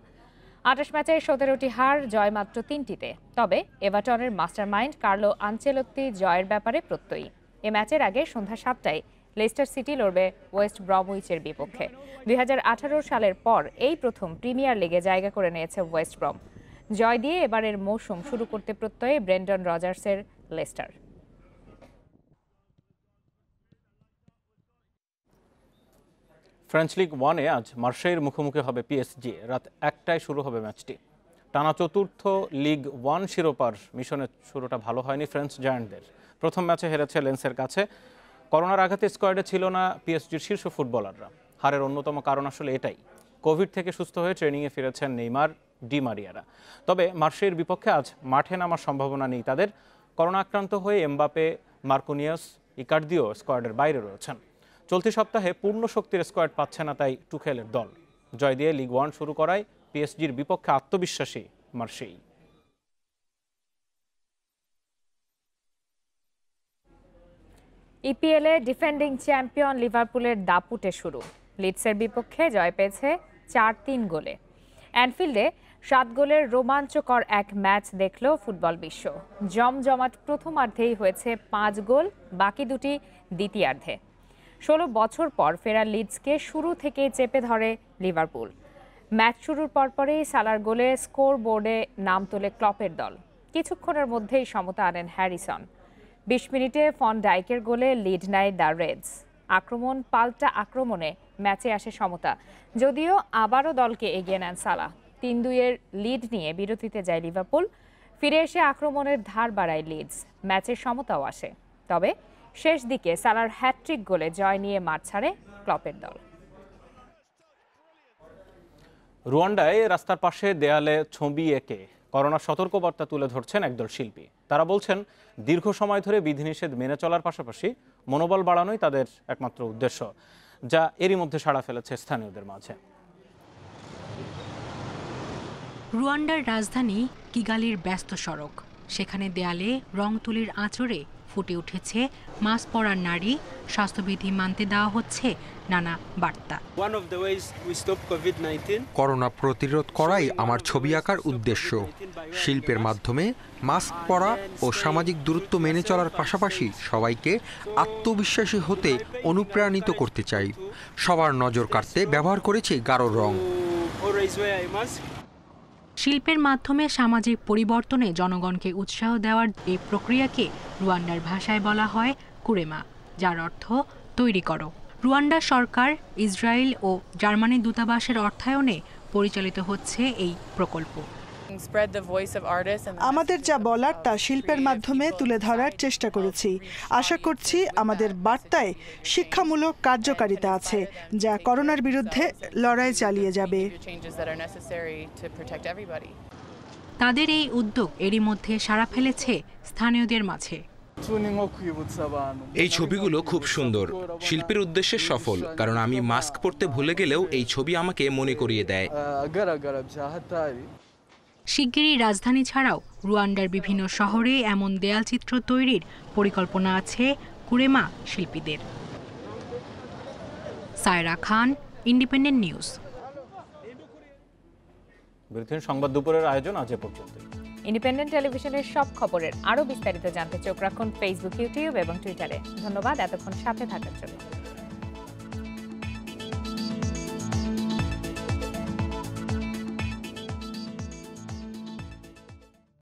28 ম্যাচে 17টি হার, জয় মাত্র 3টিতে। তবে এভারটনের মাস্টারমাইন্ড কার্লো আনচেলত্তি জয়ের ব্যাপারে প্রত্যয়ী। এ ম্যাচের আগে সন্ধ্যা 7টায় লেস্টার সিটি লড়বে ওয়েস্ট ব্রমউইচের বিপক্ষে। 2018 সালের পর এই প্রথম প্রিমিয়ার লিগে জায়গা করে নিয়েছে ওয়েস্ট ব্রম। জয় দিয়ে এবারের মৌসুম শুরু করতে প্রত্যয়ে ব্রেন্ডন রজার্সের লেস্টার। ফ্রেঞ্চ লিগ 1-এ আজ মার্শেইয়ের মুখোমুখি হবে পিএসজি। রাত 1টায় শুরু হবে ম্যাচটি। টানা চতুর্থ লিগ 1 শিরোপার মিশনের শুরুটা ভালো হয়নি ফ্রেঞ্চ জায়ান্টদের। প্রথম ম্যাচে হেরেছে লেন্সের কাছে। করোনার আঘাতে স্কোয়াডে ছিল না পিএসজির শীর্ষ ফুটবলাররা। হারের অন্যতম কারণ আসলে এটাই। কোভিড থেকে সুস্থ হয়ে ট্রেনিংয়ে ফিরেছেন নেইমার, ডি মারিয়ারা। তবে মার্শেইয়ের বিপক্ষে আজ মাঠে নামার সম্ভাবনা নেই তাদের। করোনা আক্রান্ত হয়ে এমবাপে, মার্কুনিয়াস, ইকার্দিও স্কোয়াডের বাইরে রয়েছেন। চলতি সপ্তাহে পূর্ণ শক্তির স্কোয়াড পাচ্ছে না তাই টুখেলের দল। জয় দিয়ে লিগ 1 শুরু করায় পিএসজির বিপক্ষে আত্মবিশ্বাসী মার্শেই। ইপিএলে ডিফেন্ডিং চ্যাম্পিয়ন লিভারপুলের দাপুটে শুরু। লিডসের বিপক্ষে জয় পেয়েছে 4-3 গোলে। অ্যানফিল্ডে 7 গোলের রোমাঞ্চকর এক ম্যাচ দেখল ফুটবল বিশ্ব। জমজমাট প্রথমার্ধেই হয়েছে 5 গোল, বাকি দুটি দ্বিতীয়ার্ধে। 16 বছর পর ফেরা লিডসকে শুরু থেকেই চেপে ধরে লিভারপুল। ম্যাচ শুরুর পরপরই সালার গোলে স্কোর বোর্ডে নাম তোলে ক্লপের দল। কিছুক্ষণের মধ্যেই সমতা আনেন হ্যারিসন। 20 মিনিটে ফন ডাইকের গোলে লিড নেয় দ্য রেডস। আক্রমণ পাল্টা আক্রমণে ম্যাচে আসে সমতা, যদিও আবারও দলকে এগিয়ে নেন সালাহ। 3-2-এর লিড নিয়ে বিরতিতে যায় লিভারপুল। ফিরে এসে আক্রমণের ধার বাড়ায় লিডস। ম্যাচের সমতাও আসে, তবে শেষ দিকে সালার হ্যাট্রিক গোলে জয় নিয়ে মাঠ ছাড়ে ক্লপের দল। রুয়ান্ডায় রাস্তার পাশে দেয়ালে ছবি এঁকে করোনা সতর্কবার্তা তুলে ধরছেন একদল শিল্পী। তারা বলছেন দীর্ঘ সময় ধরে বিধিনিষেধ মেনে চলার পাশাপাশি মনোবল বাড়ানোই তাদের একমাত্র উদ্দেশ্য, যা এরই মধ্যে সাড়া ফেলেছে স্থানীয়দের মাঝে। রুয়ান্ডার রাজধানী কিগালির ব্যস্ত সড়ক। সেখানে দেয়ালে রং তুলির আঁচড়ে ফুটে উঠেছে মাস্ক পরার নারী, স্বাস্থ্যবিধি মানতে দেওয়া হচ্ছে নানা বার্তা। করোনা প্রতিরোধ করাই আমার ছবি আঁকার উদ্দেশ্য। শিল্পের মাধ্যমে মাস্ক পরা ও সামাজিক দূরত্ব মেনে চলার পাশাপাশি সবাইকে আত্মবিশ্বাসী হতে অনুপ্রাণিত করতে চাই। সবার নজর কাড়তে ব্যবহার করেছি গাঢ় রং। শিল্পের মাধ্যমে সামাজিক পরিবর্তনে জনগণকে উৎসাহ দেওয়ার এই প্রক্রিয়াকে রুয়ান্ডার ভাষায় বলা হয় কুরেমা, যার অর্থ তৈরি করো। রুয়ান্ডা সরকার, ইসরায়েল ও জার্মানির দূতাবাসের অর্থায়নে পরিচালিত হচ্ছে এই প্রকল্প। আমাদের যা বলার তা শিল্পের মাধ্যমে তুলে ধরার চেষ্টা করেছি। আশা করছি আমাদের বার্তায় শিক্ষামূলক কার্যকারিতা আছে, যা করোনার বিরুদ্ধে লড়াই চালিয়ে যাবে। তাদের এই উদ্যোগ এরই মধ্যে সাড়া ফেলেছে স্থানীয়দের মাঝে। এই ছবিগুলো খুব সুন্দর, শিল্পের উদ্দেশ্যে সফল, কারণ আমি মাস্ক পরতে ভুলে গেলেও এই ছবি আমাকে মনে করিয়ে দেয়। শিগগিরই রাজধানী ছাড়াও রুয়ান্ডার বিভিন্ন শহরে এমন দেয়ালচিত্র তৈরির পরিকল্পনা আছে কুরেমা শিল্পীদের। সায়রা খান, ইন্ডিপেন্ডেন্ট নিউজ। বিরতির সংবাদ দুপুরের আয়োজন আজ এ পর্যন্ত। ইন্ডিপেন্ডেন্ট টেলিভিশনের সব খবরের আরও বিস্তারিত জানতে চোখ রাখুন ফেসবুক, ইউটিউব এবং টুইটারে। ধন্যবাদ এতক্ষণ সাথে থাকার জন্য।